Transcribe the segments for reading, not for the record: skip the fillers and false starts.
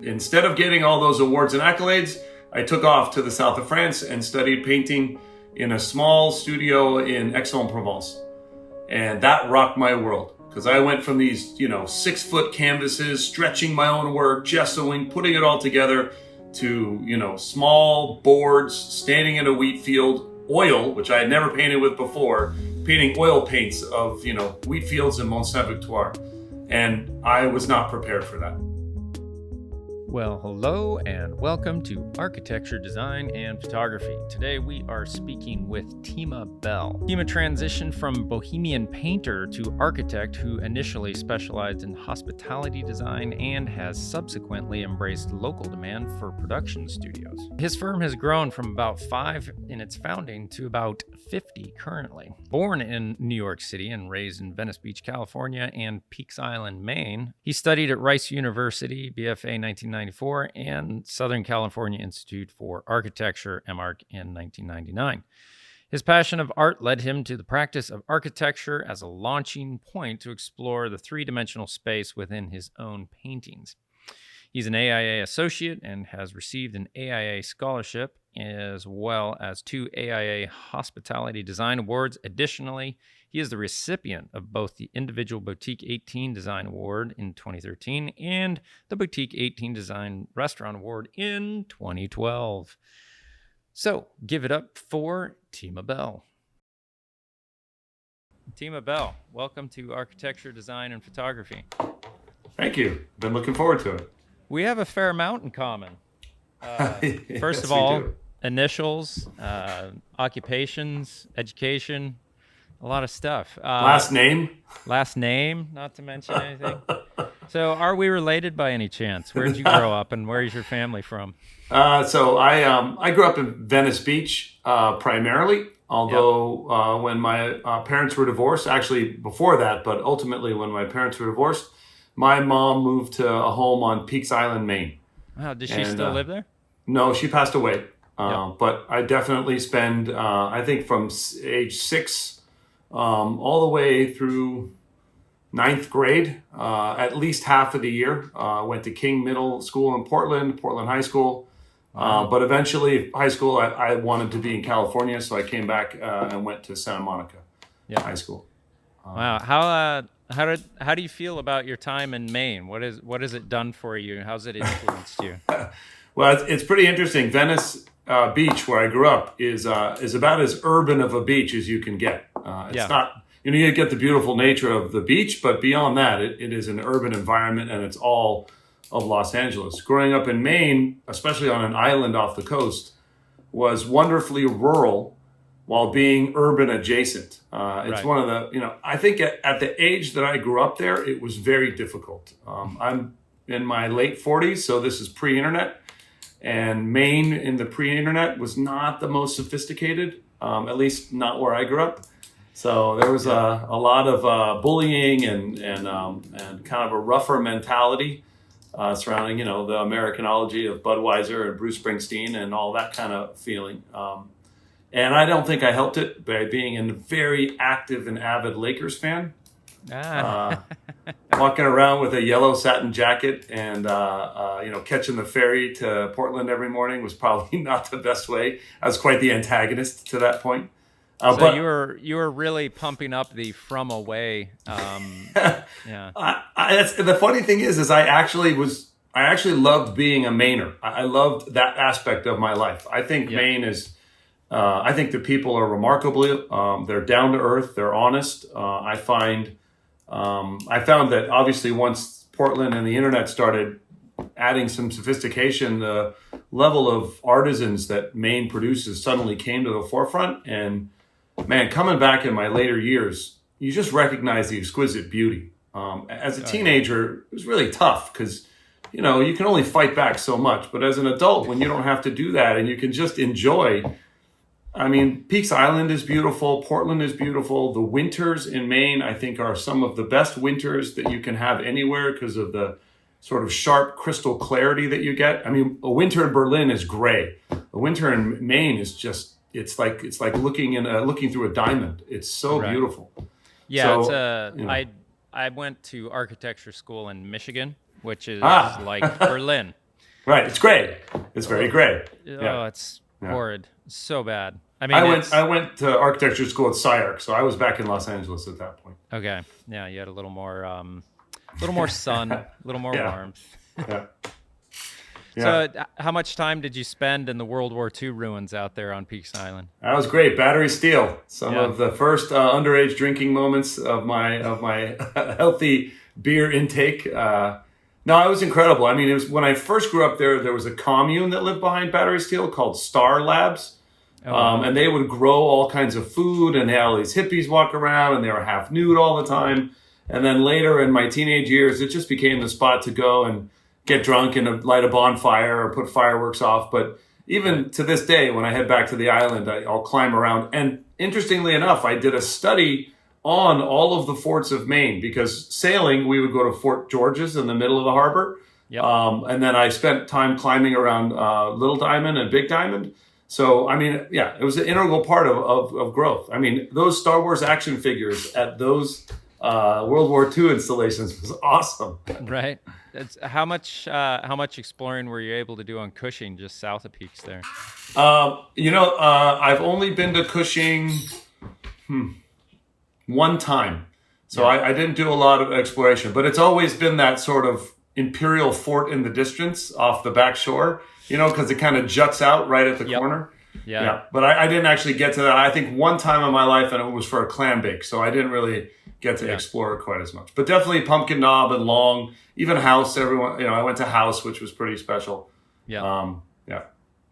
Instead of getting all those awards and accolades, I took off to the south of France and studied painting in a small studio in Aix-en-Provence. And that rocked my world, because I went from these, 6-foot canvases, stretching my own work, gessoing, putting it all together, to, small boards, standing in a wheat field, oil, which I had never painted with before, painting oil paints of, wheat fields in Mont Saint-Victoire. And I was not prepared for that. Well, hello and welcome to Architecture, Design, and Photography. Today we are speaking with Tima Bell. Tima transitioned from bohemian painter to architect who initially specialized in hospitality design and has subsequently embraced local demand for production studios. His firm has grown from about 5 in its founding to about 50 currently. Born in New York City and raised in Venice Beach, California and Peaks Island, Maine, he studied at Rice University, BFA 1994, and Southern California Institute for Architecture, MArch, in 1999. His passion of art led him to the practice of architecture as a launching point to explore the three-dimensional space within his own paintings. He's an AIA associate and has received an AIA scholarship as well as 2 AIA Hospitality Design Awards. Additionally, he is the recipient of both the Individual Boutique 18 Design Award in 2013 and the Boutique 18 Design Restaurant Award in 2012. So, give it up for Tima Bell. Tima Bell, welcome to Architecture, Design, and Photography. Thank you. Been looking forward to it. We have a fair amount in common. First Yes, of all, we do. initials, occupations, education, a lot of stuff. Last name? Last name, not to mention anything. So are we related by any chance? Where did you grow up and where is your family from? So I grew up in Venice Beach primarily, although when my parents were divorced, actually before that, but ultimately when my parents were divorced, my mom moved to a home on Peaks Island, Maine. Wow, does she still live there? No, she passed away. But I definitely spend, I think from age 6 all the way through 9th grade, at least half of the year. Went to King Middle School in Portland High School. But eventually, high school, I wanted to be in California, so I came back and went to Santa Monica High School. Wow, how do you feel about your time in Maine? What has it done for you? How's it influenced you? Well, it's pretty interesting. Venice Beach, where I grew up, is about as urban of a beach as you can get. It's not, you get the beautiful nature of the beach, but beyond that, it is an urban environment, and it's all of Los Angeles. Growing up in Maine, especially on an island off the coast, was wonderfully rural while being urban adjacent. It's one of the, I think at the age that I grew up there, it was very difficult. I'm in my late 40s, so this is pre-internet. And Maine in the pre-internet was not the most sophisticated, at least not where I grew up. So there was a lot of bullying and kind of a rougher mentality surrounding, the Americanology of Budweiser and Bruce Springsteen and all that kind of feeling. And I don't think I helped it by being a very active and avid Lakers fan. Walking around with a yellow satin jacket and, catching the ferry to Portland every morning was probably not the best way. I was quite the antagonist to that point. But you were really pumping up the from away. The funny thing is I actually loved being a Mainer. I loved that aspect of my life. I think Maine is, I think the people are remarkably, they're down to earth, they're honest. I found that obviously once Portland and the internet started adding some sophistication, the level of artisans that Maine produces suddenly came to the forefront. And man, coming back in my later years, you just recognize the exquisite beauty. As a teenager, it was really tough because, you can only fight back so much. But as an adult, when you don't have to do that and you can just enjoy, Peaks Island is beautiful. Portland is beautiful. The winters in Maine, I think, are some of the best winters that you can have anywhere because of the sort of sharp crystal clarity that you get. A winter in Berlin is gray. A winter in Maine is just, it's like looking through a diamond. It's so beautiful. Yeah, I went to architecture school in Michigan, which is like Berlin. Right. It's gray. It's very gray. Oh, it's horrid. So bad. I mean, I went to architecture school at SCI-Arc, so I was back in Los Angeles at that point. Okay. Yeah, you had a little more sun, a little more warmth. Yeah. So how much time did you spend in the World War II ruins out there on Peaks Island? That was great. Battery Steel. Some of the first underage drinking moments of my healthy beer intake. No, it was incredible. I mean, it was when I first grew up there. There was a commune that lived behind Battery Steel called Star Labs, and they would grow all kinds of food, and they had all these hippies walk around, and they were half nude all the time. And then later in my teenage years, it just became the spot to go and get drunk and light a bonfire or put fireworks off. But even to this day, when I head back to the island, I'll climb around. And interestingly enough, I did a study on all of the forts of Maine, because sailing, we would go to Fort George's in the middle of the harbor. Yep. And then I spent time climbing around Little Diamond and Big Diamond. So, I mean, it was an integral part of growth. I mean, those Star Wars action figures at those World War II installations was awesome. Right. How much exploring were you able to do on Cushing, just south of Peaks there? I've only been to Cushing one time. So I didn't do a lot of exploration, but it's always been that sort of imperial fort in the distance off the back shore, because it kind of juts out right at the corner. Yeah. But I didn't actually get to that. I think one time in my life, and it was for a clam bake. So I didn't really get to explore it quite as much. But definitely Pumpkin Knob and Long, even House. Everyone, I went to House, which was pretty special. Yeah.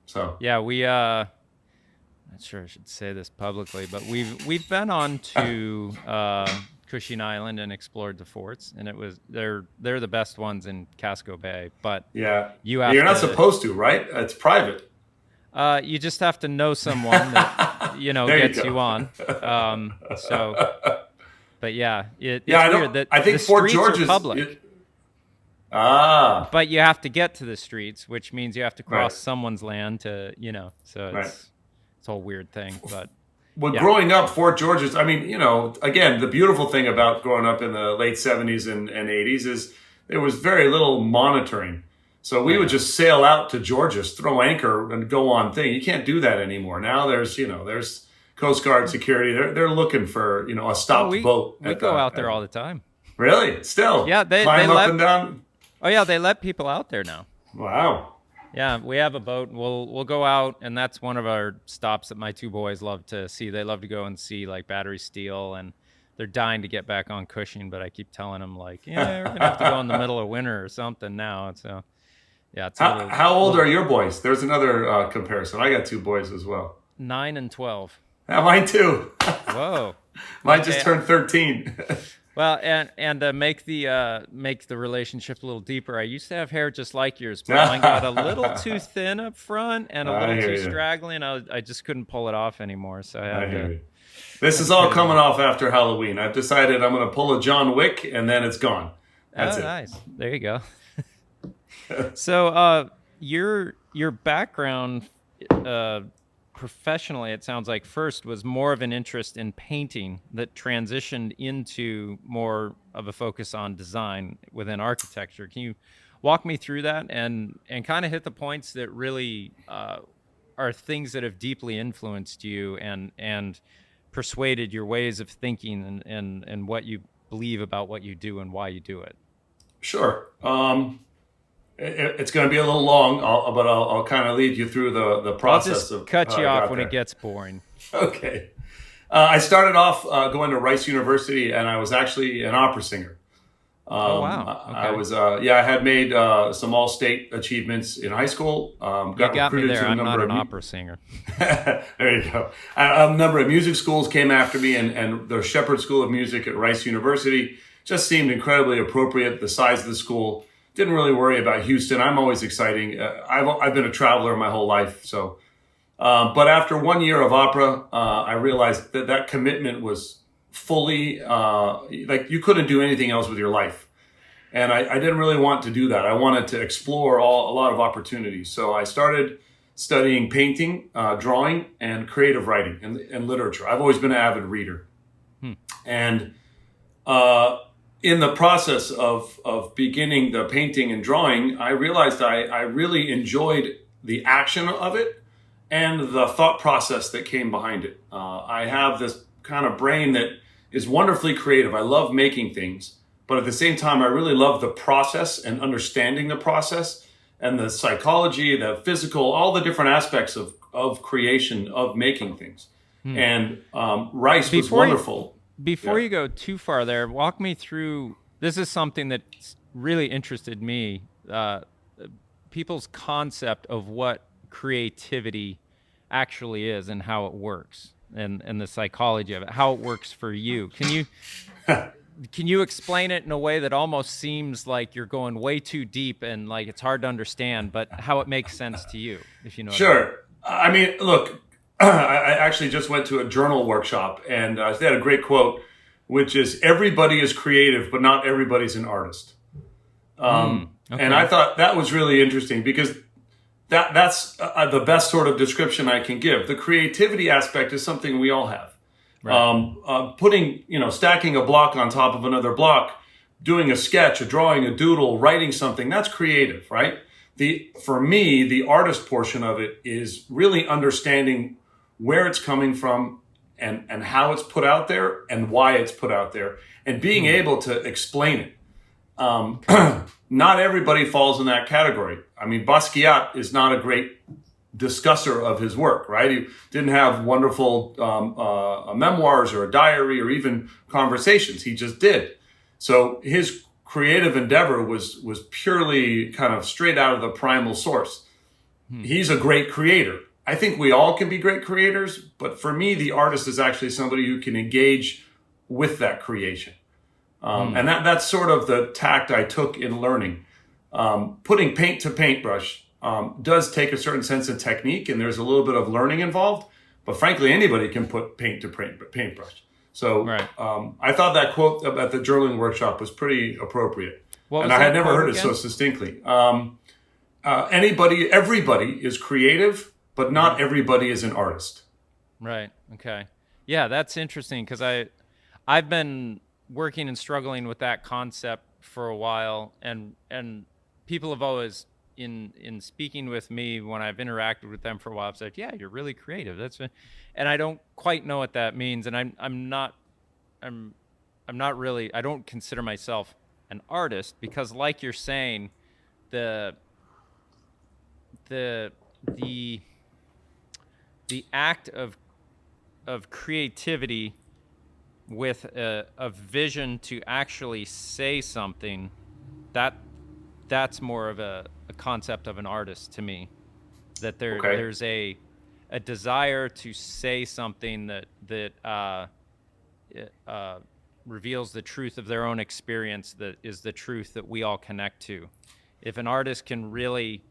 So. Yeah, we. Not sure I should say this publicly, but we've been on to Cushing Island and explored the forts, and they're the best ones in Casco Bay. But you're not supposed to, right? It's private. You just have to know someone that gets you on. But it's weird that I think the Fort George is public. But you have to get to the streets, which means you have to cross someone's land to, so it's a whole weird thing. But growing up, Fort George's, I mean, again, the beautiful thing about growing up in the late 70s and 80s is there was very little monitoring. So we would just sail out to George's, throw anchor, and go on thing. You can't do that anymore. Now there's Coast Guard security. They're looking for, a stopped boat. We go out there all the time. Really? Still? Yeah. They climb up and down? Oh, yeah. They let people out there now. Wow. Yeah. We have a boat. We'll go out, and that's one of our stops that my two boys love to see. They love to go and see, like, Battery Steel, and they're dying to get back on Cushing, but I keep telling them, like, we're going to have to go in the middle of winter or something now. So, yeah. How old are your boys? There's another comparison. I got two boys as well. 9 and 12. Yeah, mine too. Whoa. Mine just turned 13. Well, and to make the relationship a little deeper, I used to have hair just like yours, but mine got a little too thin up front and a little too straggly, and I just couldn't pull it off anymore. So I had to. This is all coming off after Halloween. I've decided I'm going to pull a John Wick, and then it's gone. That's it. Nice. There you go. So your background professionally, it sounds like first was more of an interest in painting that transitioned into more of a focus on design within architecture. Can you walk me through that and kind of hit the points that really are things that have deeply influenced you and persuaded your ways of thinking and what you believe about what you do and why you do it? Sure. It's going to be a little long, but I'll kind of lead you through the process. I'll just cut you off when it gets boring. Okay. I started off going to Rice University, and I was actually an opera singer. Oh, wow. Okay. I was, I had made some all-state achievements in high school. You got me there. I'm not an opera singer. There you go. A number of music schools came after me, and the Shepherd School of Music at Rice University just seemed incredibly appropriate. The size of the school. Didn't really worry about Houston. I'm always exciting. I've been a traveler my whole life. So, but after 1 year of opera, I realized that commitment was fully, like you couldn't do anything else with your life. And I didn't really want to do that. I wanted to explore a lot of opportunities. So I started studying painting, drawing, and creative writing and literature. I've always been an avid reader. And in the process of beginning the painting and drawing, I realized I really enjoyed the action of it and the thought process that came behind it. I have this kind of brain that is wonderfully creative. I love making things, but at the same time, I really love the process and understanding the process and the psychology, the physical, all the different aspects of creation, of making things. And rice was wonderful. Before you go too far there, walk me through, this is something that really interested me, people's concept of what creativity actually is and how it works, and the psychology of it, how it works for you. Can you explain it in a way that almost seems like you're going way too deep and like it's hard to understand, but how it makes sense to you, if you know what I mean? Sure. I mean, look, I actually just went to a journal workshop, and they had a great quote, which is, everybody is creative, but not everybody's an artist. Okay. And I thought that was really interesting, because that's the best sort of description I can give. The creativity aspect is something we all have. Right. Stacking a block on top of another block, doing a sketch, a drawing, a doodle, writing something, that's creative, right? For me, the artist portion of it is really understanding where it's coming from and how it's put out there and why it's put out there, and being able to explain it. Not everybody falls in that category. I mean, Basquiat is not a great discusser of his work, right? He didn't have wonderful memoirs or a diary or even conversations. He just did. So his creative endeavor was purely kind of straight out of the primal source. He's a great creator. I think we all can be great creators, but for me, the artist is actually somebody who can engage with that creation. And that's sort of the tact I took in learning. Putting paint to paintbrush does take a certain sense of technique, and there's a little bit of learning involved, but frankly, anybody can put paint to paintbrush. So I thought that quote at the journaling workshop was pretty appropriate. And I had never heard it so succinctly. Everybody is creative, but not everybody is an artist. Right. Okay. Yeah, that's interesting, because I've been working and struggling with that concept for a while, and people have always, in speaking with me, when I've interacted with them for a while, I've said, "Yeah, you're really creative." And I don't quite know what that means, and I'm not really. I don't consider myself an artist, because, like you're saying, the act of creativity with a vision to actually say something, that's more of a concept of an artist to me. That there's a desire to say something that reveals the truth of their own experience, that is the truth that we all connect to. If an artist can really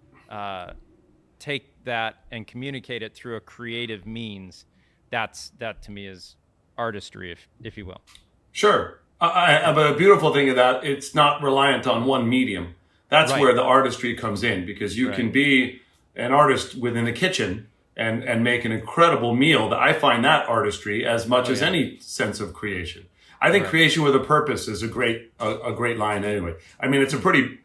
take that and communicate it through a creative means, that to me is artistry, if you will. Sure. But a beautiful thing of that, it's not reliant on one medium. That's where the artistry comes in, because you can be an artist within the kitchen and make an incredible meal. I find that artistry as much as any sense of creation. I think creation with a purpose is a great line anyway. I mean, it's a pretty,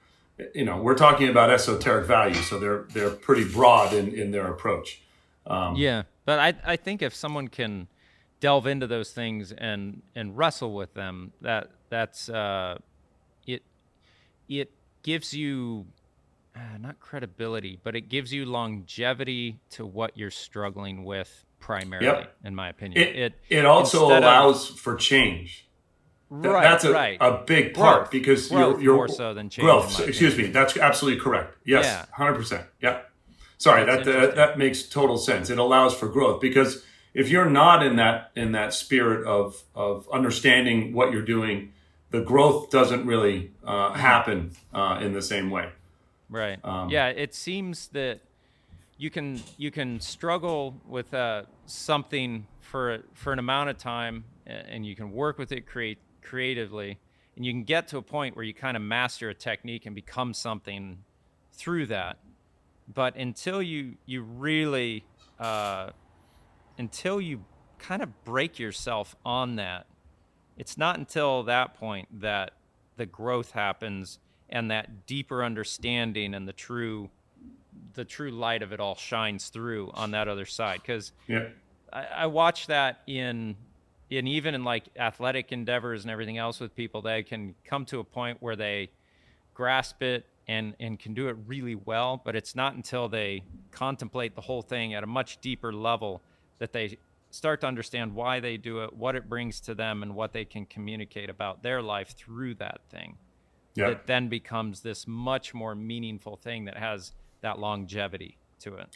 we're talking about esoteric values, so they're pretty broad in their approach. But I think if someone can delve into those things and wrestle with them, that's it gives you not credibility, but it gives you longevity to what you're struggling with primarily, in my opinion. It also allows for change. That's a big part, because you're more so than change. Growth. Excuse me. That's absolutely correct. Yes, 100%. Yeah. Sorry, that makes total sense. It allows for growth, because if you're not in that spirit of understanding what you're doing, the growth doesn't really happen in the same way. Right. It seems that you can struggle with something for an amount of time, and you can work with it creatively, and you can get to a point where you kind of master a technique and become something through that. But until you really until you kind of break yourself on that, it's not until that point that the growth happens and that deeper understanding and the true light of it all shines through on that other side. Because I watch that in even in like athletic endeavors and everything else with people. They can come to a point where they grasp it and can do it really well, but it's not until they contemplate the whole thing at a much deeper level that they start to understand why they do it, what it brings to them, and what they can communicate about their life through that thing. That then becomes this much more meaningful thing that has that longevity to it.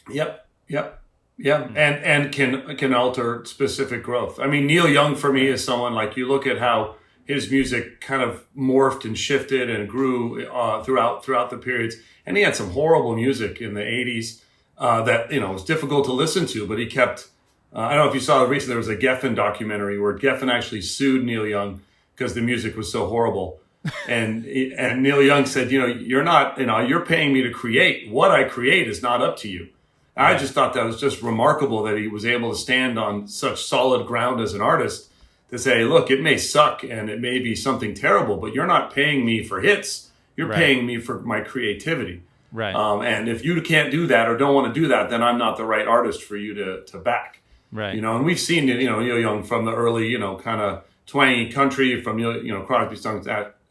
And can alter specific growth. I mean, Neil Young for me is someone, like, you look at how his music kind of morphed and shifted and grew throughout the periods. And he had some horrible music in the 80s that, was difficult to listen to, but he kept, I don't know if you saw recently, there was a Geffen documentary where Geffen actually sued Neil Young because the music was so horrible. And Neil Young said, you're paying me to create. What I create is not up to you. I just thought that was just remarkable that he was able to stand on such solid ground as an artist to say, look, it may suck and it may be something terrible, but you're not paying me for hits. You're paying me for my creativity. Right. And if you can't do that or don't want to do that, then I'm not the right artist for you to back. Right. And we've seen, Neil Young from the early, kind of twangy country from,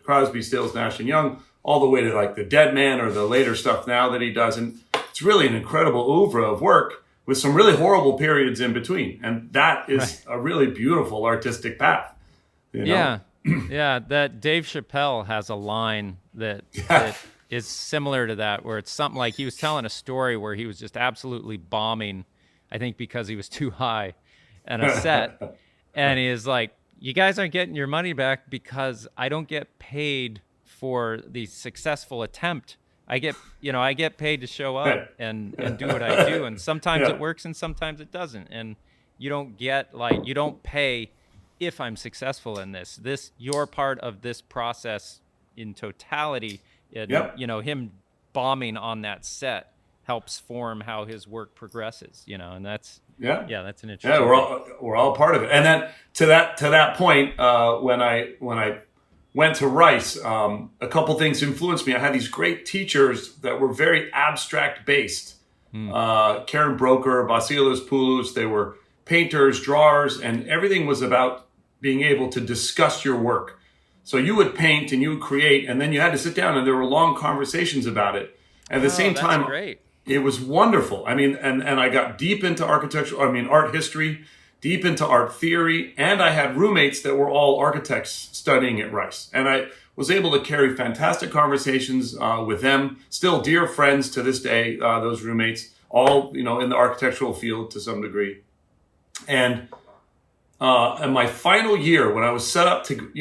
Crosby, Stills, Nash and Young, all the way to like the Dead Man or the later stuff now that he does. And it's really an incredible oeuvre of work with some really horrible periods in between. And that is a really beautiful artistic path. Yeah. That Dave Chappelle has a line that is similar to that, where it's something like he was telling a story where he was just absolutely bombing, I think because he was too high on a set. And he is like, you guys aren't getting your money back because I don't get paid for the successful attempt. I get paid to show up and do what I do. And sometimes it works and sometimes it doesn't. And you don't pay if I'm successful in this. You're part of this process in totality. Him bombing on that set helps form how his work progresses, and that's, that's an interesting we're all part of it. And then to that point, when I went to Rice, a couple things influenced me. I had these great teachers that were very abstract based. Karen Broker, Vasilis Poulos, they were painters, drawers, and everything was about being able to discuss your work. So you would paint and you would create, and then you had to sit down and there were long conversations about it. At the same time, great. It was wonderful. I mean, and I got deep into art history, deep into art theory, and I had roommates that were all architects studying at Rice. And I was able to carry fantastic conversations with them, still dear friends to this day, those roommates, all, in the architectural field to some degree. And in my final year, when I was set up to,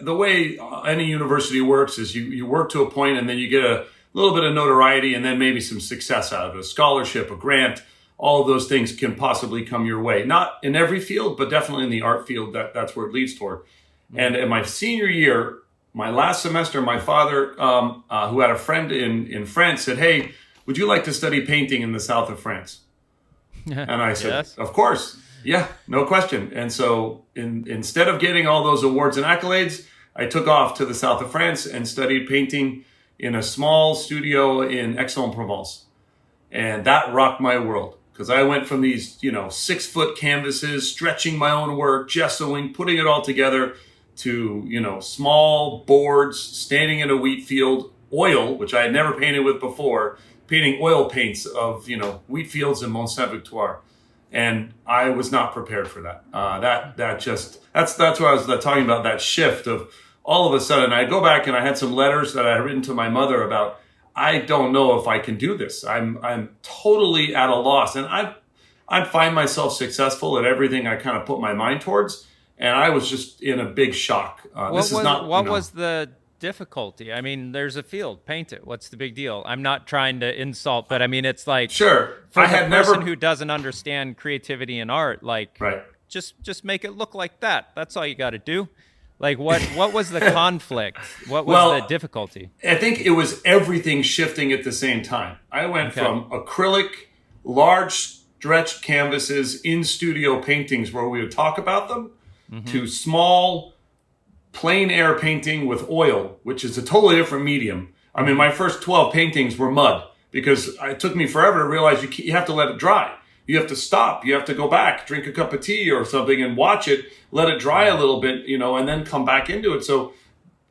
the way any university works is you work to a point and then you get a little bit of notoriety and then maybe some success out of it, a scholarship, a grant. All of those things can possibly come your way. Not in every field, but definitely in the art field, that's where it leads toward. Mm-hmm. And in my senior year, my last semester, my father, who had a friend in France, said, "Hey, would you like to study painting in the south of France?" And I said, Yes. "Of course. Yeah, no question." And so instead of getting all those awards and accolades, I took off to the south of France and studied painting in a small studio in Aix-en-Provence. And that rocked my world because I went from these, 6-foot canvases, stretching my own work, gessoing, putting it all together to, small boards, standing in a wheat field, oil, which I had never painted with before, painting oil paints of, wheat fields in Mont Saint-Victoire. And I was not prepared for that. That's what I was talking about, that shift of all of a sudden I go back and I had some letters that I had written to my mother about, I don't know if I can do this. I'm totally at a loss. And I find myself successful at everything I kind of put my mind towards. And I was just in a big shock. What was the difficulty? I mean, there's a field, paint it. What's the big deal? I'm not trying to insult, but I mean, it's like, sure. For the person who doesn't understand creativity and art, like, right. just make it look like that. That's all you got to do. Like, what was the conflict? What was the difficulty? I think it was everything shifting at the same time. I went from acrylic, large stretched canvases in studio paintings where we would talk about them to small plein air painting with oil, which is a totally different medium. I mean, my first 12 paintings were mud because it took me forever to realize you have to let it dry. You have to stop. You have to go back, drink a cup of tea or something and watch it, let it dry a little bit, and then come back into it. So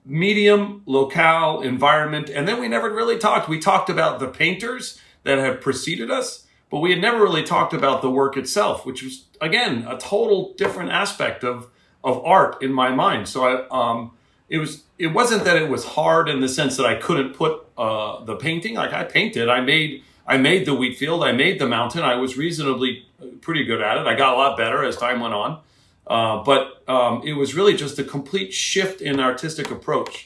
medium, locale, environment. And then we never really talked. We talked about the painters that had preceded us, but we had never really talked about the work itself, which was, again, a total different aspect of art in my mind. So it wasn't that it was hard in the sense that I couldn't put the painting. Like I painted, I made the wheat field, I made the mountain. I was reasonably pretty good at it. I got a lot better as time went on. But it was really just a complete shift in artistic approach,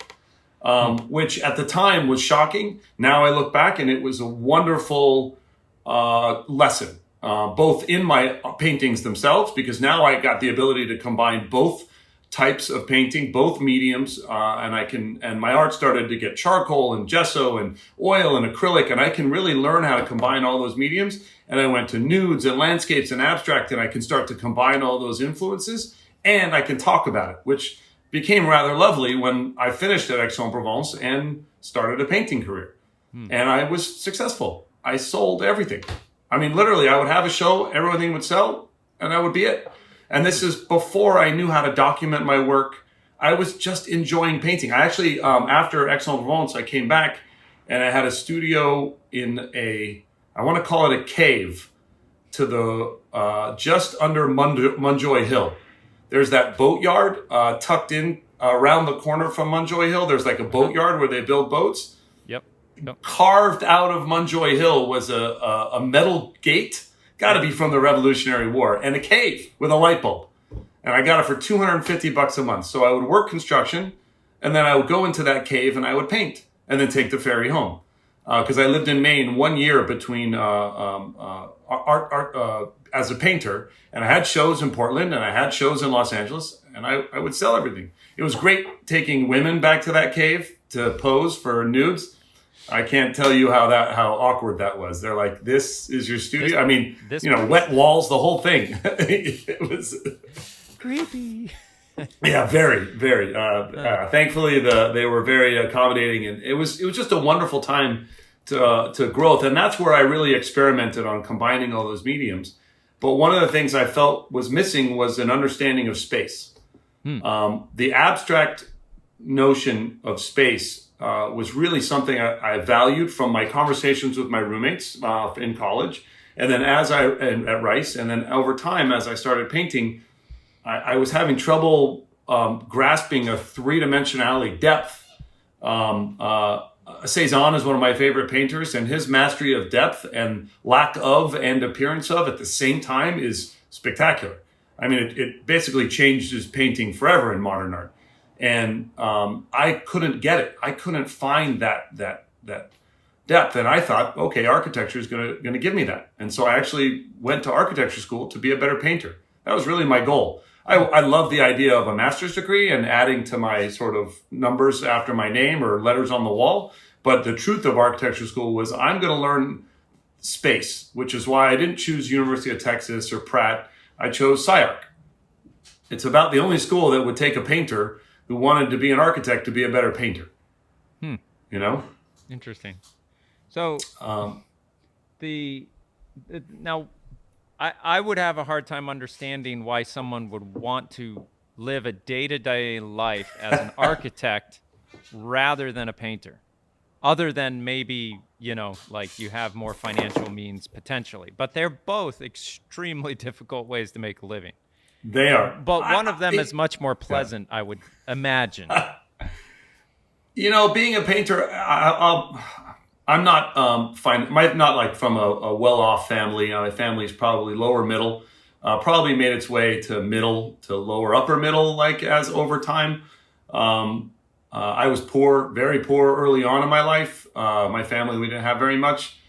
which at the time was shocking. Now I look back and it was a wonderful lesson, both in my paintings themselves, because now I got the ability to combine both types of painting, both mediums, and my art started to get charcoal and gesso and oil and acrylic, and I can really learn how to combine all those mediums. And I went to nudes and landscapes and abstract, and I can start to combine all those influences, and I can talk about it, which became rather lovely when I finished at Aix-en-Provence and started a painting career. And I was successful. I sold everything. I mean, literally, I would have a show, everything would sell, and that would be it. And this is before I knew how to document my work. I was just enjoying painting. I actually, after Aix-en-Provence, I came back and I had a studio in I want to call it a cave to the, just under Munjoy Hill. There's that boatyard tucked in around the corner from Munjoy Hill. There's like a boatyard where they build boats. Yep. Carved out of Munjoy Hill was a metal gate. Got to be from the Revolutionary War, and a cave with a light bulb. And I got it for $250 a month. So I would work construction, and then I would go into that cave and I would paint, and then take the ferry home. Because I lived in Maine 1 year between art as a painter, and I had shows in Portland, and I had shows in Los Angeles, and I would sell everything. It was great taking women back to that cave to pose for nudes. I can't tell you how awkward that was. They're like, "This is your studio." Wet walls, the whole thing. It was creepy. Yeah, very, very. Thankfully, they were very accommodating, and it was just a wonderful time to growth. And that's where I really experimented on combining all those mediums. But one of the things I felt was missing was an understanding of space. The abstract notion of space was really something I valued from my conversations with my roommates in college, and then at Rice, and then over time as I started painting, I was having trouble grasping a three-dimensionality depth. Cezanne is one of my favorite painters, and his mastery of depth and lack of and appearance of at the same time is spectacular. I mean, it basically changed his painting forever in modern art. And I couldn't get it. I couldn't find that depth. And I thought, okay, architecture is going to give me that. And so I actually went to architecture school to be a better painter. That was really my goal. I love the idea of a master's degree and adding to my sort of numbers after my name or letters on the wall. But the truth of architecture school was I'm going to learn space, which is why I didn't choose University of Texas or Pratt. I chose SCI-Arc. It's about the only school that would take a painter who wanted to be an architect to be a better painter. Interesting. So now I would have a hard time understanding why someone would want to live a day-to-day life as an architect rather than a painter, other than maybe, like you have more financial means potentially, but they're both extremely difficult ways to make a living. They are. But one of them is much more pleasant, I would imagine. Being a painter, I'm not not like from a well-off family. My family's probably lower middle, probably made its way to middle to lower upper middle, like as over time. I was poor, very poor early on in my life. My family, we didn't have very much.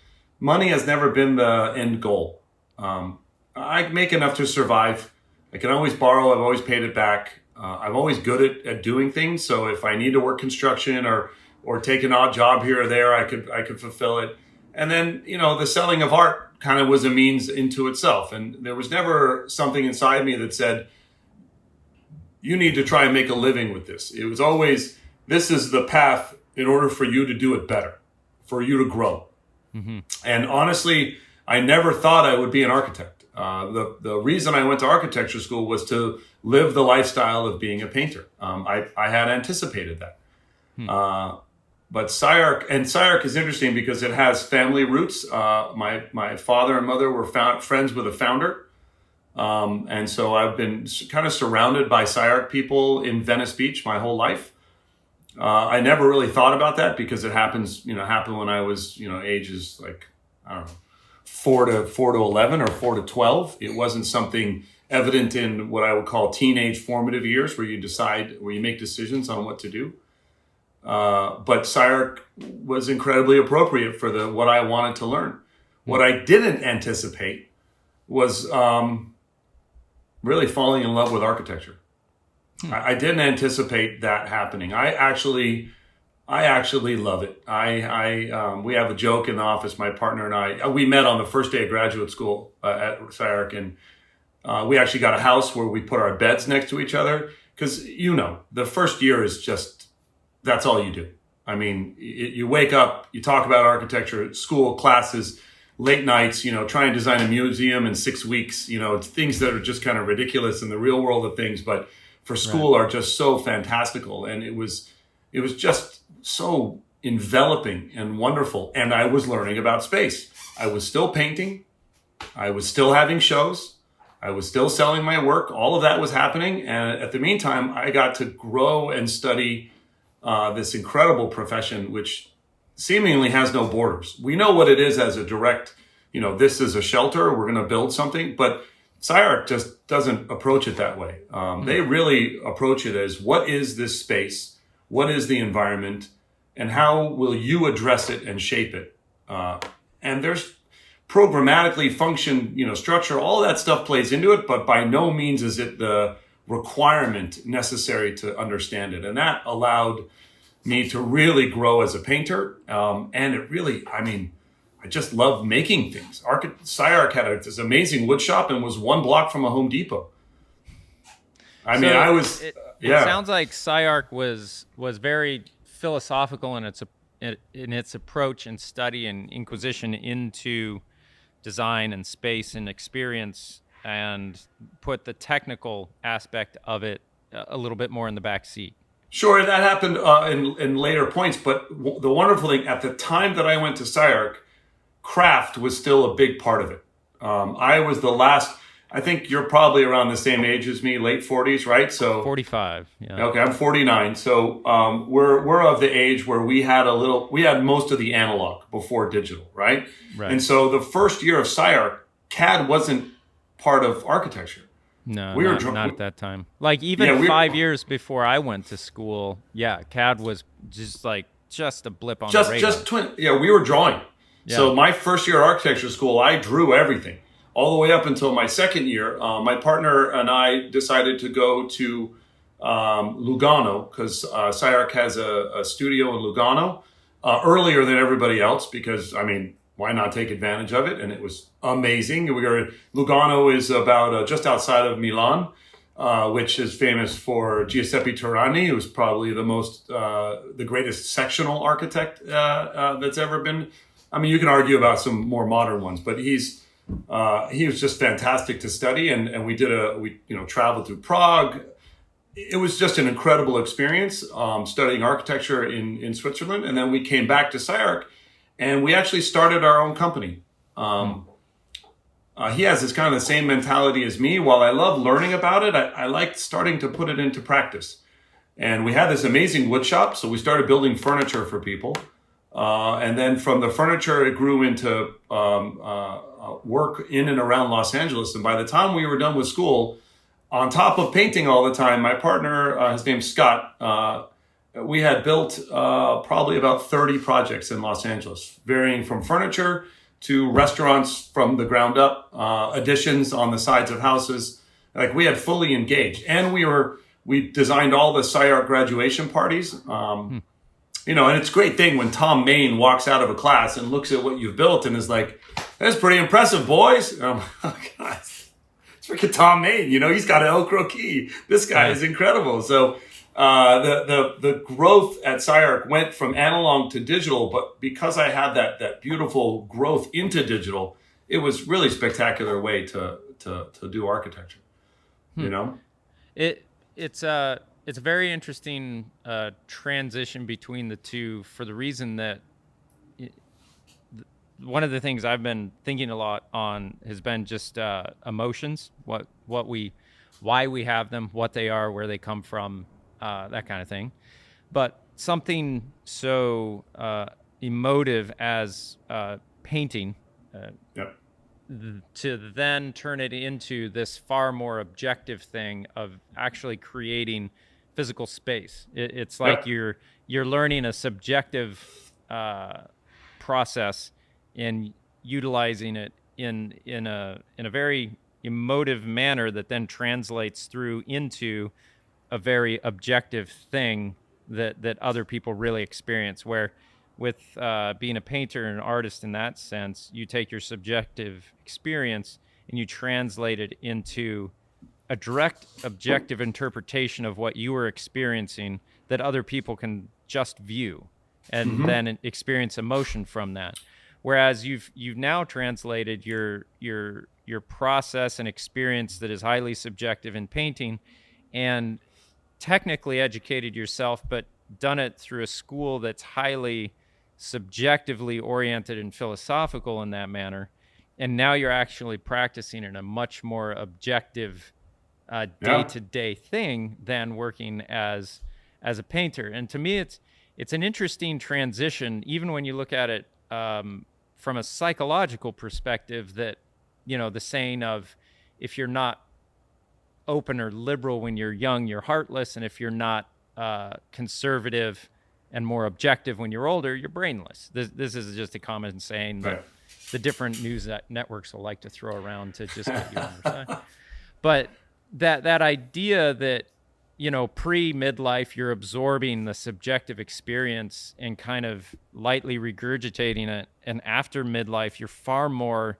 Money has never been the end goal. I make enough to survive. I can always borrow. I've always paid it back. I'm always good at doing things. So if I need to work construction or take an odd job here or there, I could fulfill it. And then, the selling of art kind of was a means into itself. And there was never something inside me that said, you need to try and make a living with this. It was always, this is the path in order for you to do it better, for you to grow. Mm-hmm. And honestly, I never thought I would be an architect. The reason I went to architecture school was to live the lifestyle of being a painter. I had anticipated that. But SCI-Arc is interesting because it has family roots. My father and mother were friends with the founder. And so I've been kind of surrounded by SCI-Arc people in Venice Beach my whole life. I never really thought about that because it happened when I was, ages like, I don't know, 4 to 11 or 4 to 12. It wasn't something evident in what I would call teenage formative years where you make decisions on what to do. But SCI-Arc was incredibly appropriate for what I wanted to learn. What I didn't anticipate was really falling in love with architecture. I didn't anticipate that happening. I actually love it. We have a joke in the office, my partner and I. We met on the first day of graduate school at SCI-Arc, and we actually got a house where we put our beds next to each other because the first year is just, that's all you do. I mean, you wake up, you talk about architecture, school, classes, late nights, try and design a museum in 6 weeks, it's things that are just kind of ridiculous in the real world of things, but for school are just so fantastical. And it was just so enveloping and wonderful. And I was learning about space. I was still painting. I was still having shows. I was still selling my work. All of that was happening. And at the meantime, I got to grow and study this incredible profession, which seemingly has no borders. We know what it is as a direct, this is a shelter, we're going to build something, but SCI-Arc just doesn't approach it that way. They really approach it as, what is this space? What is the environment? And how will you address it and shape it? And there's programmatically function, structure, all of that stuff plays into it, but by no means is it the requirement necessary to understand it. And that allowed me to really grow as a painter. And it really, I just love making things. SCI-Arc had this amazing wood shop and was 1 block from a Home Depot. It sounds like SCI-Arc was very philosophical in its approach and study and inquisition into design and space and experience, and put the technical aspect of it a little bit more in the back seat. Sure, that happened in later points, but the wonderful thing, at the time that I went to SCI-Arc, craft was still a big part of it. I was the last, I think you're probably around the same age as me, late 40s, right? So 45, yeah. Okay, I'm 49. So we're of the age where we had most of the analog before digital, right? And so the first year of SCI-Arc, CAD wasn't part of architecture. No, not at that time. Like even 5 years before I went to school, CAD was just a blip on the radar. We were drawing. Yeah. So my first year of architecture school, I drew everything all the way up until my second year. My partner and I decided to go to Lugano because SCI-Arc has a studio in Lugano earlier than everybody else because, why not take advantage of it? And it was amazing. Lugano is about just outside of Milan, which is famous for Giuseppe Turani, who's probably the greatest sectional architect that's ever been. You can argue about some more modern ones, but he was just fantastic to study. And we traveled through Prague. It was just an incredible experience studying architecture in Switzerland. And then we came back to SCI-Arc. And we actually started our own company. He has this kind of the same mentality as me. While I love learning about it, I like starting to put it into practice. And we had this amazing wood shop, so we started building furniture for people. And then from the furniture, it grew into work in and around Los Angeles. And by the time we were done with school, on top of painting all the time, my partner, his name's Scott, we had built probably about 30 projects in Los Angeles, varying from furniture to restaurants from the ground up, additions on the sides of houses. We had fully engaged. And we designed all the SCI-Arc graduation parties. And it's a great thing when Tom Maine walks out of a class and looks at what you've built and is like, that's pretty impressive, boys. It's freaking Tom Maine, he's got an Elcro key. This guy is incredible. So the growth at SCI-Arc went from analog to digital, but because I had that beautiful growth into digital, it was really spectacular way to do architecture. It's a very interesting transition between the two, for the reason that one of the things I've been thinking a lot on has been just emotions, why we have them, what they are, where they come from, that kind of thing. But something so emotive as painting, to then turn it into this far more objective thing of actually creating physical space. It's like you're learning a subjective process and utilizing it in a very emotive manner that then translates through into a very objective thing that other people really experience. Where with being a painter and an artist in that sense, you take your subjective experience and you translate it into a direct objective interpretation of what you were experiencing that other people can just view and then experience emotion from that. Whereas you've now translated your process and experience that is highly subjective in painting and technically educated yourself, but done it through a school that's highly subjectively oriented and philosophical in that manner. And now you're actually practicing in a much more objective day-to-day thing than working as a painter. And to me, it's an interesting transition, even when you look at it from a psychological perspective, that, the saying of, if you're not open or liberal when you're young, you're heartless. And if you're not conservative and more objective when you're older, you're brainless. This is just a common saying that the different news networks will like to throw around to just get you on their side. But that idea that, pre-midlife, you're absorbing the subjective experience and kind of lightly regurgitating it, and after midlife, you're far more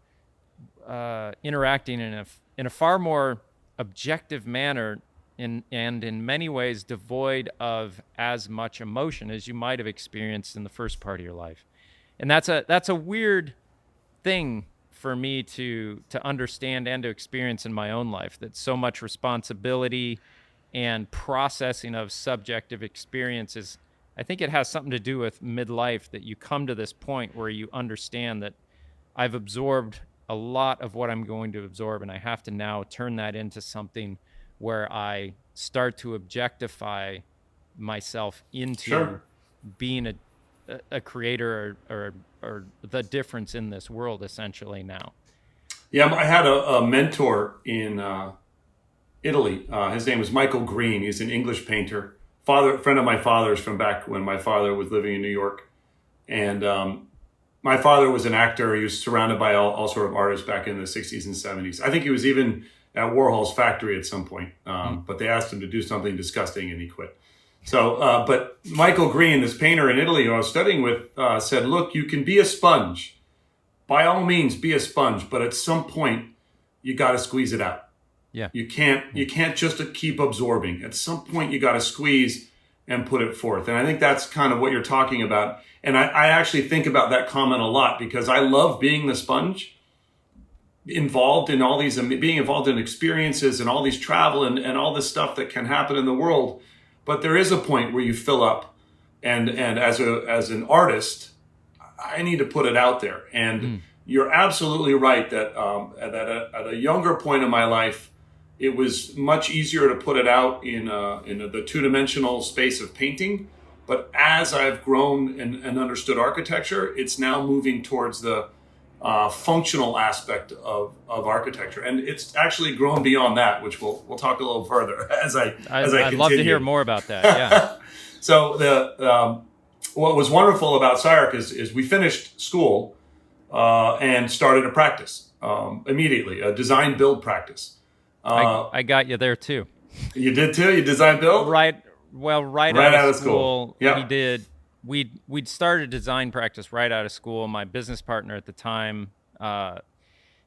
interacting in a far more objective manner, and in many ways devoid of as much emotion as you might have experienced in the first part of your life. And that's a weird thing for me to understand and to experience in my own life, that so much responsibility and processing of subjective experiences, I think it has something to do with midlife, that you come to this point where you understand that I've absorbed a lot of what I'm going to absorb, and I have to now turn that into something where I start to objectify myself into being a creator or the difference in this world, essentially, now. Yeah, I had a mentor in Italy. His name was Michael Green. He's an English painter, friend of my father's from back when my father was living in New York. And my father was an actor. He was surrounded by all sort of artists back in the 60s and 70s. I think he was even at Warhol's factory at some point, but they asked him to do something disgusting and he quit. So, but Michael Green, this painter in Italy who I was studying with, said, look, you can be a sponge. By all means, be a sponge, but at some point, you got to squeeze it out. Yeah. You can't just keep absorbing. At some point, you got to squeeze and put it forth. And I think that's kind of what you're talking about. And I actually think about that comment a lot, because I love being the sponge, involved in all these, being involved in experiences and all these travel and all this stuff that can happen in the world. But there is a point where you fill up, and as an artist, I need to put it out there. And you're absolutely right that at a younger point in my life, it was much easier to put it out in the two-dimensional space of painting. But as I've grown and understood architecture, it's now moving towards the functional aspect of architecture, and it's actually grown beyond that, which we'll talk a little further as I continue. I'd love to hear more about that. Yeah. So what was wonderful about SCI-Arc is we finished school and started a practice immediately, a design build practice. I got you there too. You did too? You design build? Right. Well, right out of school, yeah. we did. We'd started design practice right out of school. My business partner at the time had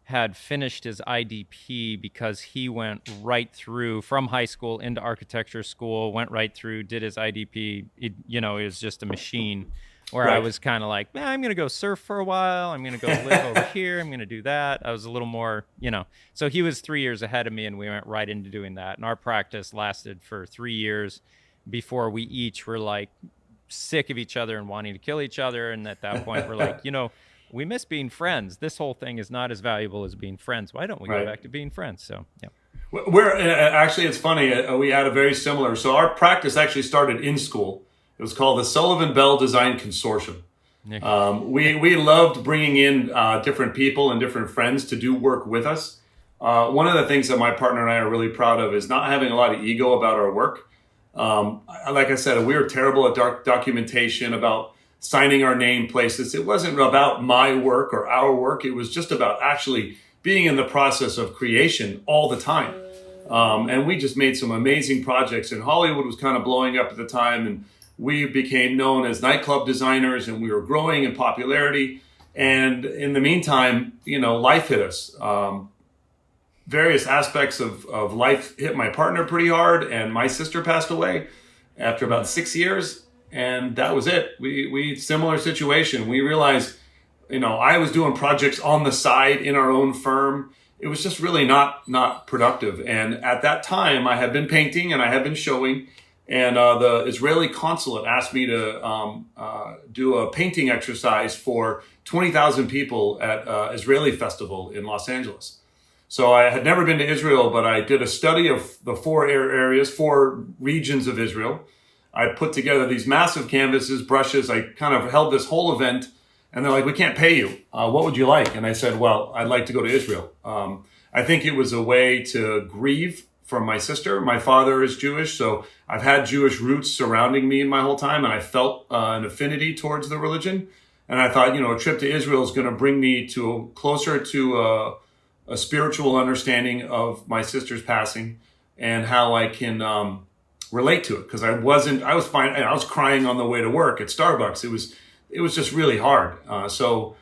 had finished his IDP because he went right through from high school into architecture school, went right through, did his IDP. It was just a machine. Where I was kind of like, I'm going to go surf for a while. I'm going to go live over here. I'm going to do that. I was a little more, So he was 3 years ahead of me, and we went right into doing that. And our practice lasted for 3 years before we each were like sick of each other and wanting to kill each other. And at that point, we're like, we miss being friends. This whole thing is not as valuable as being friends. Why don't we go back to being friends? So, yeah. We're actually, it's funny. We had a very similar. So our practice actually started in school. It was called the Sullivan Bell Design Consortium. We loved bringing in different people and different friends to do work with us. One of the things that my partner and I are really proud of is not having a lot of ego about our work. Like I said, we were terrible at documentation, about signing our name places. It wasn't about my work or our work. It was just about actually being in the process of creation all the time. And we just made some amazing projects. And Hollywood was kind of blowing up at the time, and we became known as nightclub designers, and we were growing in popularity. And in the meantime, life hit us. Various aspects of life hit my partner pretty hard, and my sister passed away after about 6 years, and that was it. We similar situation. We realized, I was doing projects on the side in our own firm. It was just really not productive. And at that time, I had been painting and I had been showing. And the Israeli consulate asked me to do a painting exercise for 20,000 people at Israeli Festival in Los Angeles. So I had never been to Israel, but I did a study of the four regions of Israel. I put together these massive canvases, brushes. I kind of held this whole event, and they're like, "We can't pay you. What would you like?" And I said, "Well, I'd like to go to Israel." I think it was a way to grieve from my sister. My father is Jewish, so I've had Jewish roots surrounding me my whole time, and I felt an affinity towards the religion. And I thought, a trip to Israel is going to bring me closer to a spiritual understanding of my sister's passing and how I can relate to it. Because I was fine. I was crying on the way to work at Starbucks. It was just really hard. So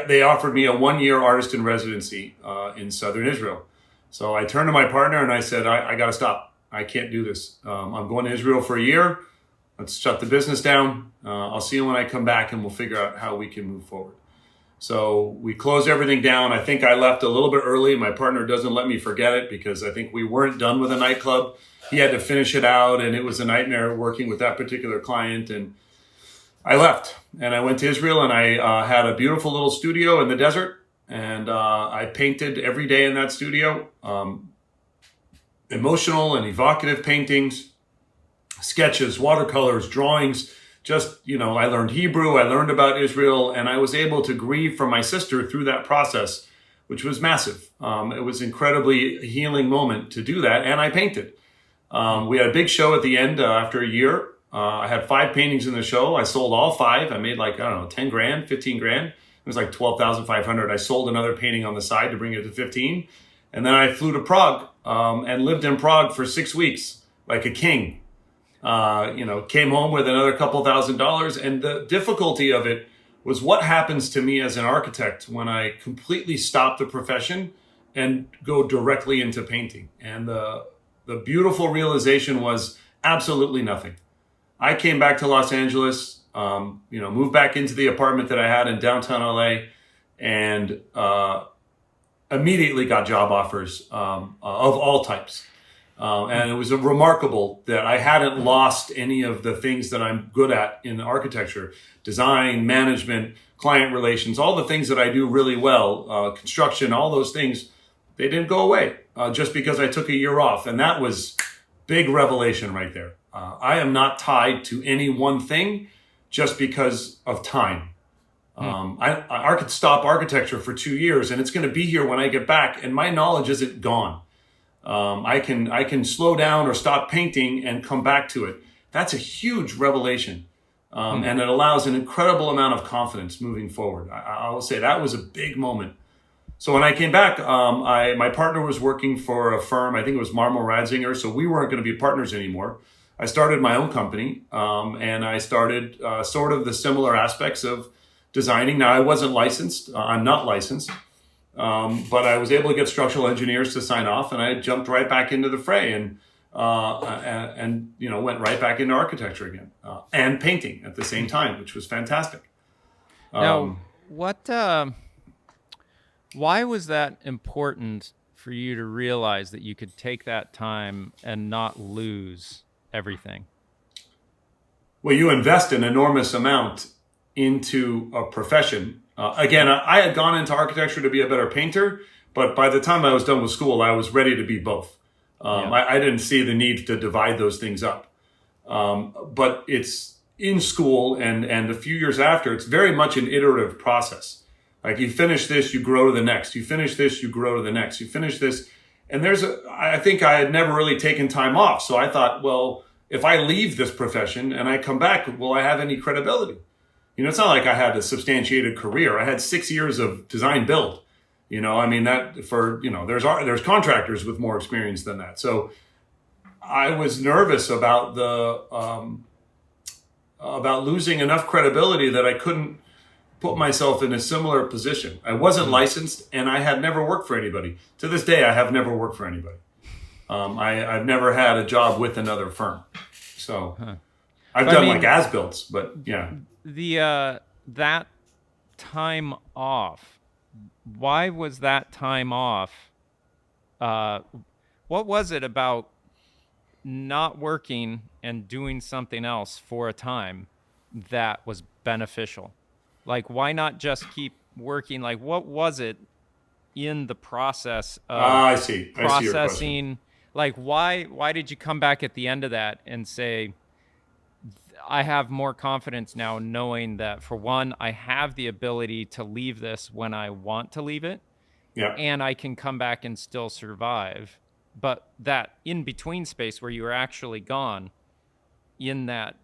they offered me a 1-year artist-in-residency in southern Israel. So I turned to my partner and I said, I got to stop. I can't do this. I'm going to Israel for a year. Let's shut the business down. I'll see you when I come back, and we'll figure out how we can move forward. So we closed everything down. I think I left a little bit early. My partner doesn't let me forget it because I think we weren't done with a nightclub. He had to finish it out, and it was a nightmare working with that particular client. And I left, and I went to Israel, and I had a beautiful little studio in the desert. And I painted every day in that studio, emotional and evocative paintings, sketches, watercolors, drawings. Just, I learned Hebrew, I learned about Israel, and I was able to grieve for my sister through that process, which was massive. It was incredibly healing moment to do that, and I painted. We had a big show at the end after a year. I had 5 paintings in the show. I sold all 5. I made 10 grand, 15 grand. It was like 12,500. I sold another painting on the side to bring it to 15. And then I flew to Prague and lived in Prague for 6 weeks like a king. Came home with another couple $1,000. And the difficulty of it was what happens to me as an architect when I completely stop the profession and go directly into painting. And the beautiful realization was absolutely nothing. I came back to Los Angeles, moved back into the apartment that I had in downtown LA, and immediately got job offers of all types. And it was remarkable that I hadn't lost any of the things that I'm good at in architecture: design, management, client relations, all the things that I do really well, construction, all those things. They didn't go away just because I took a year off. And that was big revelation right there. I am not tied to any one thing just because of time. I could stop architecture for 2 years and it's going to be here when I get back, and my knowledge isn't gone. I can slow down or stop painting and come back to it. That's a huge revelation. And it allows an incredible amount of confidence moving forward. I will say that was a big moment. So when I came back, my partner was working for a firm. I think it was Marmor Ratzinger. So we weren't going to be partners anymore. I started my own company, and I started sort of the similar aspects of designing. Now, I wasn't licensed. I'm not licensed. But I was able to get structural engineers to sign off, and I jumped right back into the fray and went right back into architecture again and painting at the same time, which was fantastic. Now, why was that important for you to realize that you could take that time and not lose everything? Well, you invest an enormous amount into a profession. Again, I had gone into architecture to be a better painter, but by the time I was done with school, I was ready to be both. I didn't see the need to divide those things up. But it's in school and a few years after, it's very much an iterative process. Like you finish this, you grow to the next. You finish this, you grow to the next. You finish this. And I think I had never really taken time off. So I thought, well, if I leave this profession and I come back, will I have any credibility? It's not like I had a substantiated career. I had 6 years of design build. There's contractors with more experience than that. So I was nervous about about losing enough credibility that I couldn't put myself in a similar position. I wasn't licensed, and I had never worked for anybody. To this day, I have never worked for anybody. I've never had a job with another firm. So I've done like as-builts, but yeah. That time off, why was that time off? What was it about not working and doing something else for a time that was beneficial? Like, why not just keep working? Like, what was it in the process of processing? Like, why did you come back at the end of that and say, I have more confidence now knowing that, for one, I have the ability to leave this when I want to leave it, and I can come back and still survive. But that in-between space where you were actually gone in that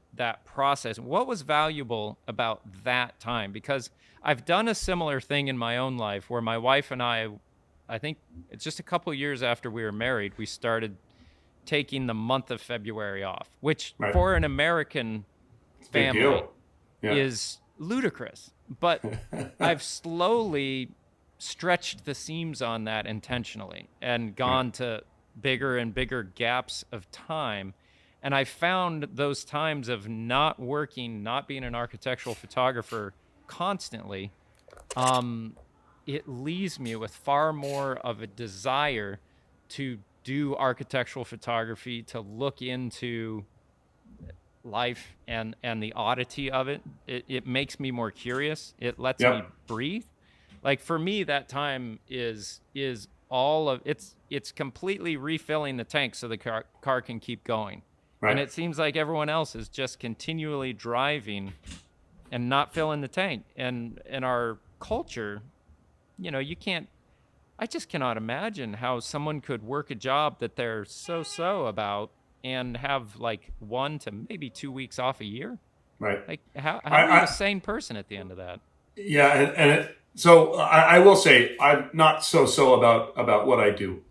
process, what was valuable about that time? Because I've done a similar thing in my own life where my wife and I think it's just a couple years after we were married, we started taking the month of February off, which for an American family is ludicrous. But I've slowly stretched the seams on that intentionally and gone to bigger and bigger gaps of time. And I found those times of not working, not being an architectural photographer constantly, it leaves me with far more of a desire to do architectural photography, to look into life and the oddity of it. It makes me more curious. It lets me breathe. Like, for me, that time is all of it's completely refilling the tank so the car can keep going. Right. And it seems like everyone else is just continually driving and not filling the tank. And in our culture, I just cannot imagine how someone could work a job that they're so about and have like 1 to maybe 2 weeks off a year. Right. Like, how are you a sane person at the end of that? Yeah. So I will say I'm not so about what I do.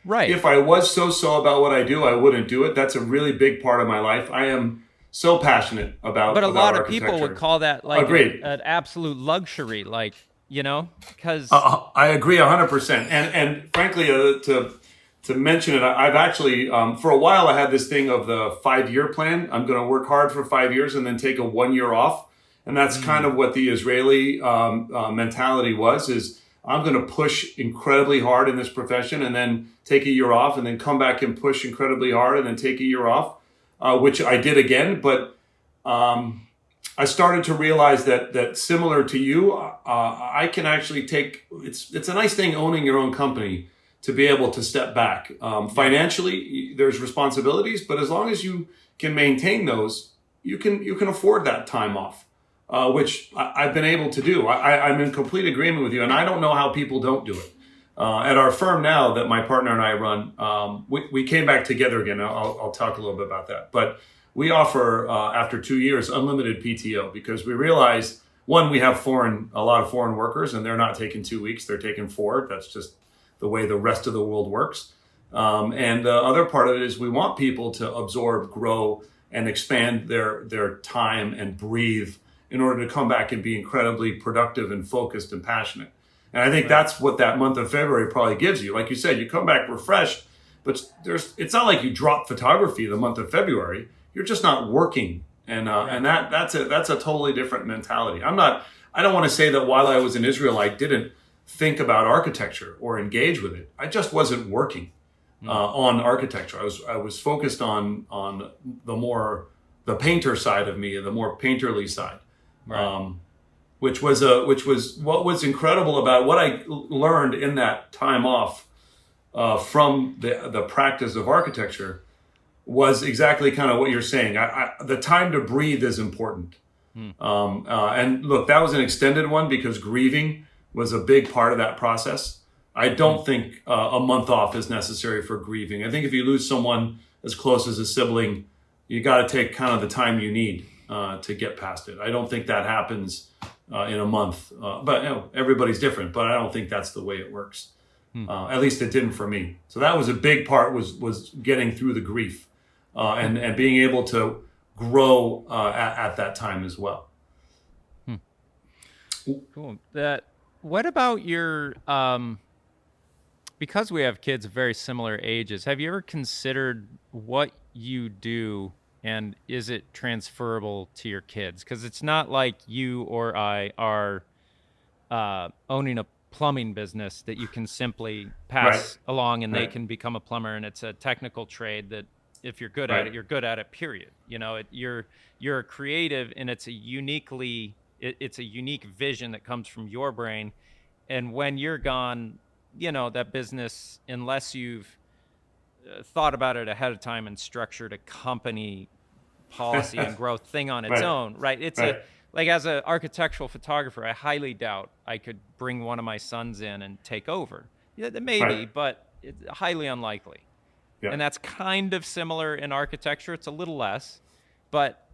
If I was so about what I do, I wouldn't do it. That's a really big part of my life. I am so passionate about. But a lot of people would call that like an absolute luxury, like, because I agree 100%. And frankly, to mention it, I've actually for a while I had this thing of the 5-year plan. I'm going to work hard for 5 years and then take a 1 year off. And that's kind of what the Israeli mentality is I'm going to push incredibly hard in this profession and then take a year off and then come back and push incredibly hard and then take a year off, which I did again. But I started to realize that similar to you, I can actually it's a nice thing owning your own company to be able to step back. Financially, there's responsibilities, but as long as you can maintain those, you can afford that time off. Which I've been able to do. I'm in complete agreement with you, and I don't know how people don't do it. At our firm now that my partner and I run, we came back together again. I'll talk a little bit about that. But we offer, after 2 years, unlimited PTO because we realize, one, we have a lot of foreign workers, and they're not taking 2 weeks, they're taking 4. That's just the way the rest of the world works. And the other part of it is we want people to absorb, grow, and expand their time and breathe in order to come back and be incredibly productive and focused and passionate. And I think that's what that month of February probably gives you. Like you said, you come back refreshed, but it's not like you drop photography the month of February. You're just not working. And that's a totally different mentality. I don't want to say that while I was in Israel, I didn't think about architecture or engage with it. I just wasn't working on architecture. I was focused on the painter side of me, the more painterly side, right. Which was what was incredible about what I learned in that time off from the practice of architecture was exactly kind of what you're saying. The time to breathe is important. And look, that was an extended one because grieving was a big part of that process. I don't think a month off is necessary for grieving. I think if you lose someone as close as a sibling, you got to take kind of the time you need to get past it. I don't think that happens in a month, but everybody's different. But I don't think that's the way it works. At least it didn't for me. So that was a big part was getting through the grief and being able to grow at that time as well. Cool. What about your, because we have kids of very similar ages, have you ever considered what you do and is it transferable to your kids? Because it's not like you or I are owning a plumbing business that you can simply pass along and they can become a plumber, and it's a technical trade that if you're good at it, you're good at it, period. You're a creative, and it's a unique vision that comes from your brain. And when you're gone, that business, unless you've thought about it ahead of time and structured a company policy and growth thing on its own, right? It's like as an architectural photographer, I highly doubt I could bring one of my sons in and take over. Maybe, but it's highly unlikely. Yeah. And that's kind of similar in architecture. It's a little less, but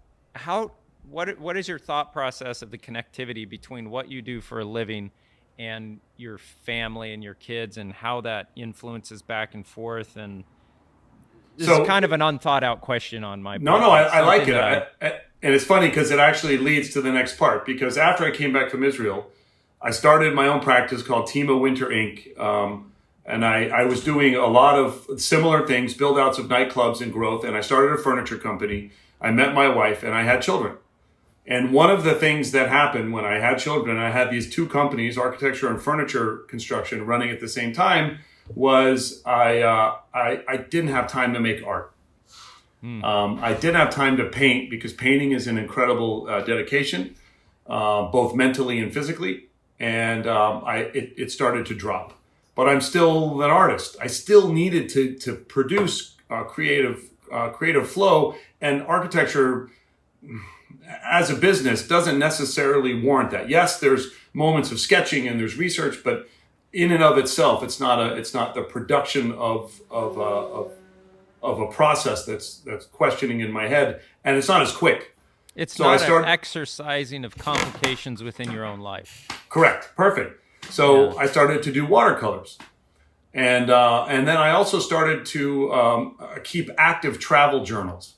what is your thought process of the connectivity between what you do for a living and your family and your kids, and how that influences back and forth? And this is kind of an unthought out question on my part. I like it. And it's funny because it actually leads to the next part, because after I came back from Israel, I started my own practice called Tima Winter Inc. And I was doing a lot of similar things, build outs of nightclubs and growth. And I started a furniture company. I met my wife and I had children. And one of the things that happened when I had children, I had these two companies, architecture and furniture construction, running at the same time, was I didn't have time to make art. I didn't have time to paint because painting is an incredible dedication, both mentally and physically. And it started to drop. But I'm still an artist. I still needed to produce creative flow, and architecture as a business doesn't necessarily warrant that. Yes, there's moments of sketching and there's research, but in and of itself, it's not the production of a process that's questioning in my head, and it's not as quick. It's not an exercising of complications within your own life. Correct. Perfect. So I started to do watercolors, and then I also started to keep active travel journals.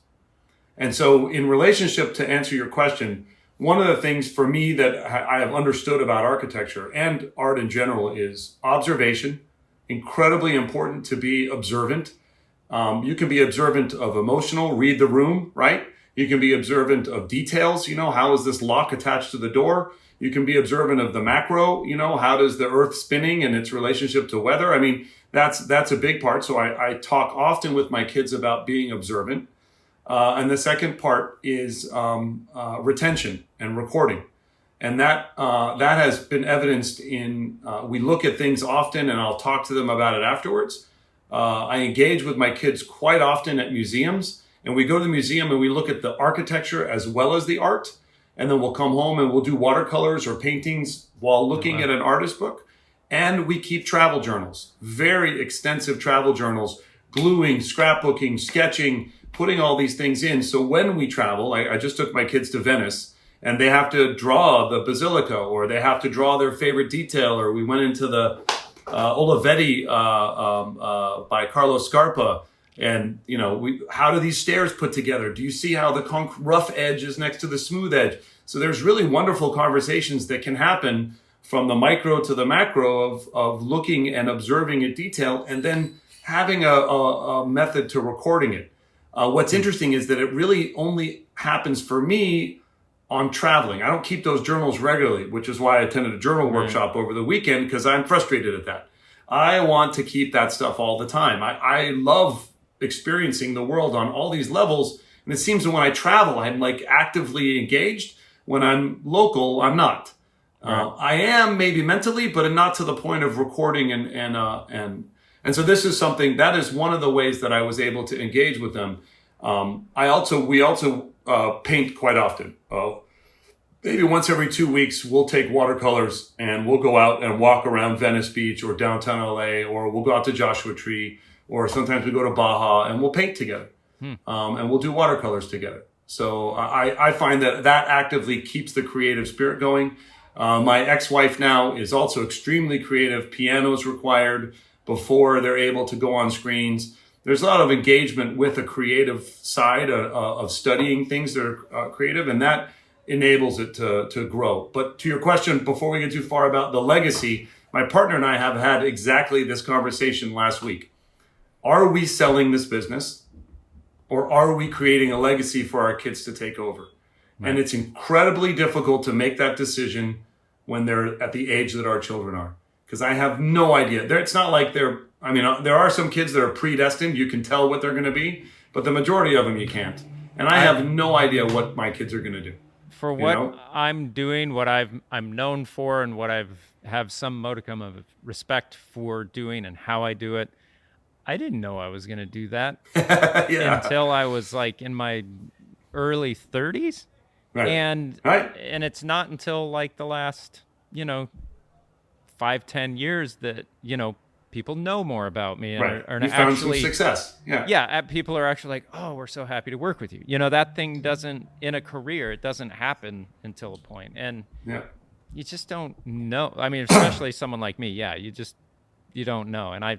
And so in relationship to answer your question, one of the things for me that I have understood about architecture and art in general is observation. Incredibly important to be observant. You can be observant of emotional, read the room, right? You can be observant of details. How is this lock attached to the door? You can be observant of the macro. How does the earth spinning and its relationship to weather? I mean, that's a big part. So I talk often with my kids about being observant. And the second part is retention and recording. And that has been evidenced in, we look at things often, and I'll talk to them about it afterwards. I engage with my kids quite often at museums, and we go to the museum and we look at the architecture as well as the art. And then we'll come home and we'll do watercolors or paintings while looking at an artist book. And we keep travel journals, very extensive travel journals, gluing, scrapbooking, sketching, putting all these things in. So when we travel, I just took my kids to Venice, and they have to draw the basilica, or they have to draw their favorite detail, or we went into the Olivetti by Carlos Scarpa. And, how do these stairs put together? Do you see how the rough edge is next to the smooth edge? So there's really wonderful conversations that can happen from the micro to the macro of looking and observing in detail, and then having a method to recording it. What's interesting is that it really only happens for me on traveling. I don't keep those journals regularly, which is why I attended a journal workshop over the weekend, because I'm frustrated at that. I want to keep that stuff all the time. I love experiencing the world on all these levels. And it seems that when I travel, I'm like actively engaged. When I'm local, I'm not. I am maybe mentally, but not to the point of recording and so this is something that is one of the ways that I was able to engage with them. We also paint quite often. Maybe once every 2 weeks, we'll take watercolors and we'll go out and walk around Venice Beach or downtown LA, or we'll go out to Joshua Tree, or sometimes we go to Baja and we'll paint together. And we'll do watercolors together. So I find that actively keeps the creative spirit going. My ex-wife now is also extremely creative. Piano is required before they're able to go on screens. There's a lot of engagement with the creative side of studying things that are creative, and that enables it to grow. But to your question, before we get too far about the legacy, my partner and I have had exactly this conversation last week. Are we selling this business, or are we creating a legacy for our kids to take over? Right. And it's incredibly difficult to make that decision when they're at the age that our children are, because I have no idea. It's not like there are some kids that are predestined. You can tell what they're going to be, but the majority of them you can't. And I have no idea what my kids are going to do. For what I'm doing, what I'm known for, and what have some modicum of respect for doing and how I do it, I didn't know I was going to do that until I was like in my early 30s. Right. And it's not until like the last, 5-10 years that, people know more about me. And are you found some success. Yeah. People are actually like, oh, we're so happy to work with you. That thing in a career, it doesn't happen until a point. And you just don't know. I mean, especially someone like me. Yeah. You don't know. And I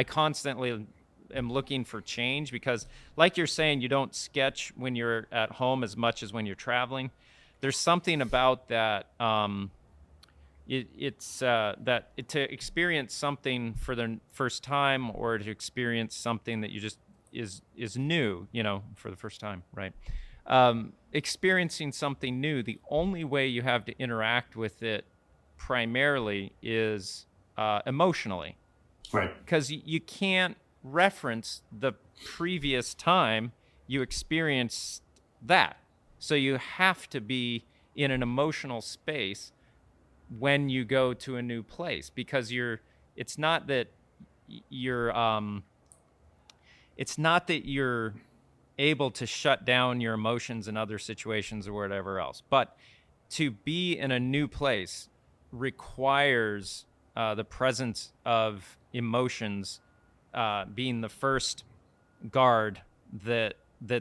constantly am looking for change, because like you're saying, you don't sketch when you're at home as much as when you're traveling. There's something about that. To experience something for the first time, or to experience something that you just is new, for the first time, right? Experiencing something new, the only way you have to interact with it primarily is emotionally. Right. Because you can't reference the previous time you experienced that. So you have to be in an emotional space when you go to a new place, because it's not that you're able to shut down your emotions in other situations or whatever else. But to be in a new place requires the presence of emotions being the first guard that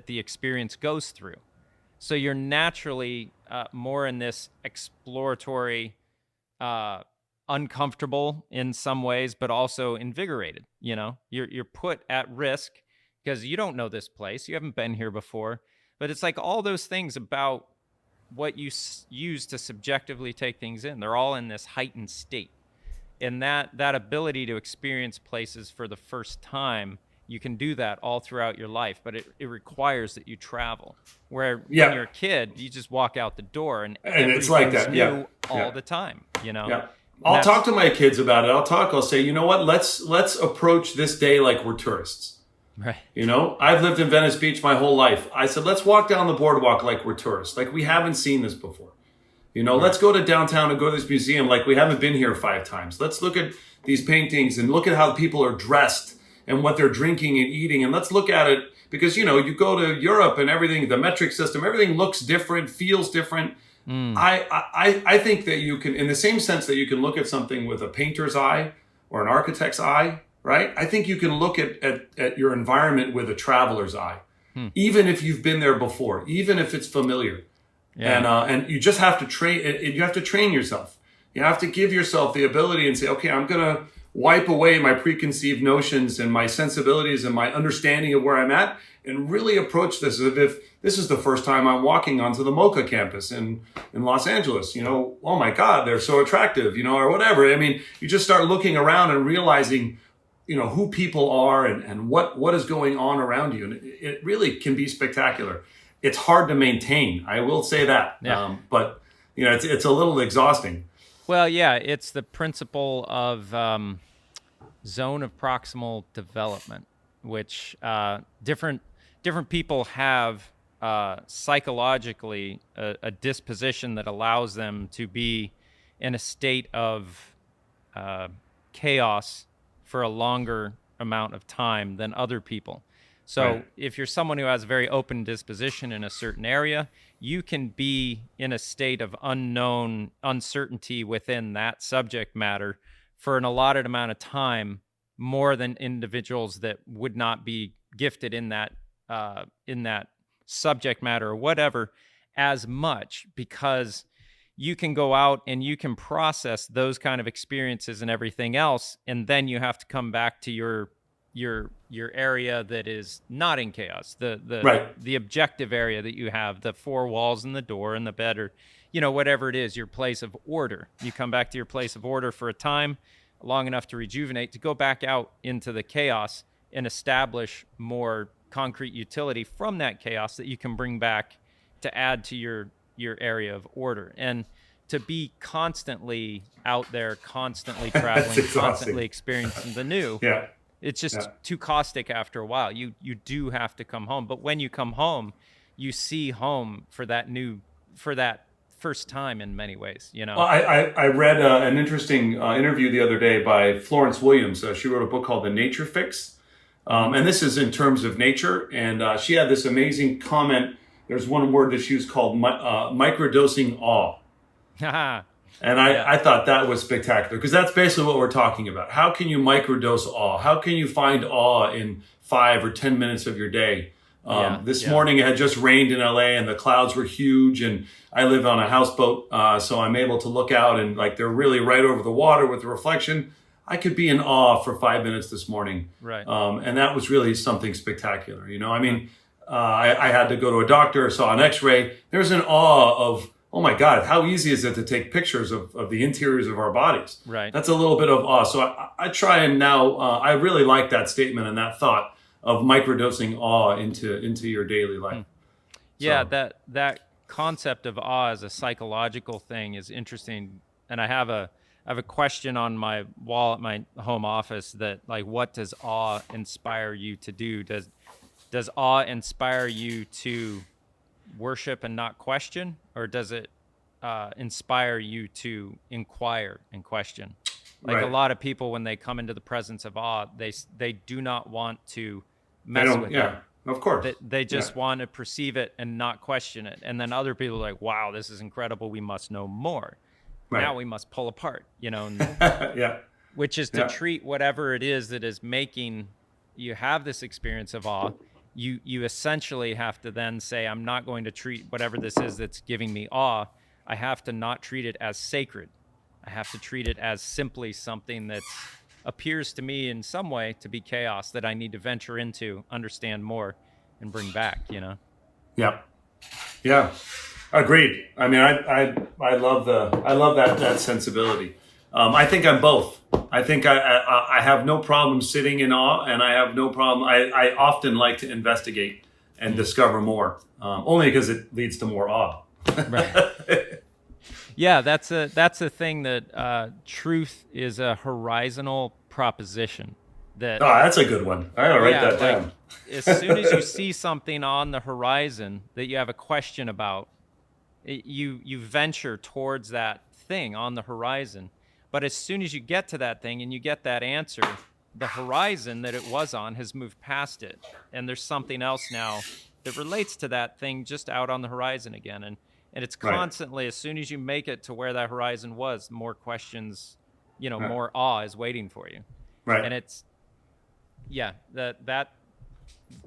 the experience goes through. So you're naturally more in this exploratory, uncomfortable in some ways, but also invigorated. You're put at risk because you don't know this place. You haven't been here before. But it's like all those things about what you use to subjectively take things in. They're all in this heightened state. And that ability to experience places for the first time, you can do that all throughout your life, but it requires that you travel. When you're a kid, you just walk out the door and it's like that. New all the time, Yeah. I'll talk to my kids about it. I'll say, you know what? Let's approach this day like we're tourists. Right. I've lived in Venice Beach my whole life. I said, let's walk down the boardwalk like we're tourists, like we haven't seen this before. Let's go to downtown and go to this museum like we haven't been here 5 times. Let's look at these paintings and look at how people are dressed and what they're drinking and eating. And let's look at it because, you go to Europe and everything, the metric system, everything looks different, feels different. I think that you can, in the same sense that you can look at something with a painter's eye or an architect's eye, right? I think you can look at your environment with a traveler's eye, even if you've been there before, even if it's familiar. Yeah. And you just have to train. You have to train yourself. You have to give yourself the ability and say, okay, I'm gonna wipe away my preconceived notions and my sensibilities and my understanding of where I'm at, and really approach this as if this is the first time I'm walking onto the MoCA campus in Los Angeles. Oh my God, they're so attractive, or whatever. I mean, you just start looking around and realizing, who people are and what is going on around you. And it really can be spectacular. It's hard to maintain. I will say that. Yeah. But it's a little exhausting. Well, yeah, it's the principle of zone of proximal development, which different people have psychologically a disposition that allows them to be in a state of chaos for a longer amount of time than other people. So Right. If you're someone who has a very open disposition in a certain area, you can be in a state of unknown uncertainty within that subject matter for an allotted amount of time, more than individuals that would not be gifted in that subject matter or whatever as much, because you can go out and you can process those kind of experiences and everything else, and then you have to come back to your area that is not in chaos, the objective area that you have, the four walls and the door and the bed, or whatever it is, your place of order. You come back to your place of order for a time long enough to rejuvenate, to go back out into the chaos and establish more concrete utility from that chaos that you can bring back to add to your area of order. And to be constantly out there, constantly traveling, constantly experiencing the new, it's just too caustic after a while. You do have to come home. But when you come home, you see home for that first time in many ways. Well, I read an interesting interview the other day by Florence Williams. She wrote a book called The Nature Fix. And this is in terms of nature. And she had this amazing comment. There's one word that she used called microdosing awe. And I thought that was spectacular, because that's basically what we're talking about. How can you microdose awe? How can you find awe in 5 or 10 minutes of your day? This morning it had just rained in LA and the clouds were huge, and I live on a houseboat, so I'm able to look out and they're really right over the water with the reflection. I could be in awe for 5 minutes this morning. Right. And that was really something spectacular. I had to go to a doctor, saw an x-ray. There's an awe of, oh my God, how easy is it to take pictures of the interiors of our bodies? Right. That's a little bit of awe. So I try and now, I really like that statement and that thought of microdosing awe into your daily life. Yeah, so that concept of awe as a psychological thing is interesting. And I have a question on my wall at my home office that, what does awe inspire you to do? Does awe inspire you to worship and not question, or does it inspire you to inquire and question? A lot of people, when they come into the presence of awe, they do not want to mess with it. Of course. They just want to perceive it and not question it. And then other people are like, wow, this is incredible. We must know more. Right. Now we must pull apart, which is to treat whatever it is that is making you have this experience of awe. You essentially have to then say, I'm not going to treat whatever this is that's giving me awe. I have to not treat it as sacred. I have to treat it as simply something that appears to me in some way to be chaos that I need to venture into, understand more, and bring back, Yeah. Agreed. I mean, I love that sensibility. I think I'm both. I think I have no problem sitting in awe, and I have no problem. I often like to investigate and discover more, only because it leads to more awe. Right. Yeah, that's a thing that truth is a horizontal proposition. That's a good one. I gotta write that down. As soon as you see something on the horizon that you have a question about, you venture towards that thing on the horizon. But as soon as you get to that thing and you get that answer, the horizon that it was on has moved past it. And there's something else now that relates to that thing just out on the horizon again. And it's constantly, as soon as you make it to where that horizon was, more questions, more awe is waiting for you. Right. And it's, that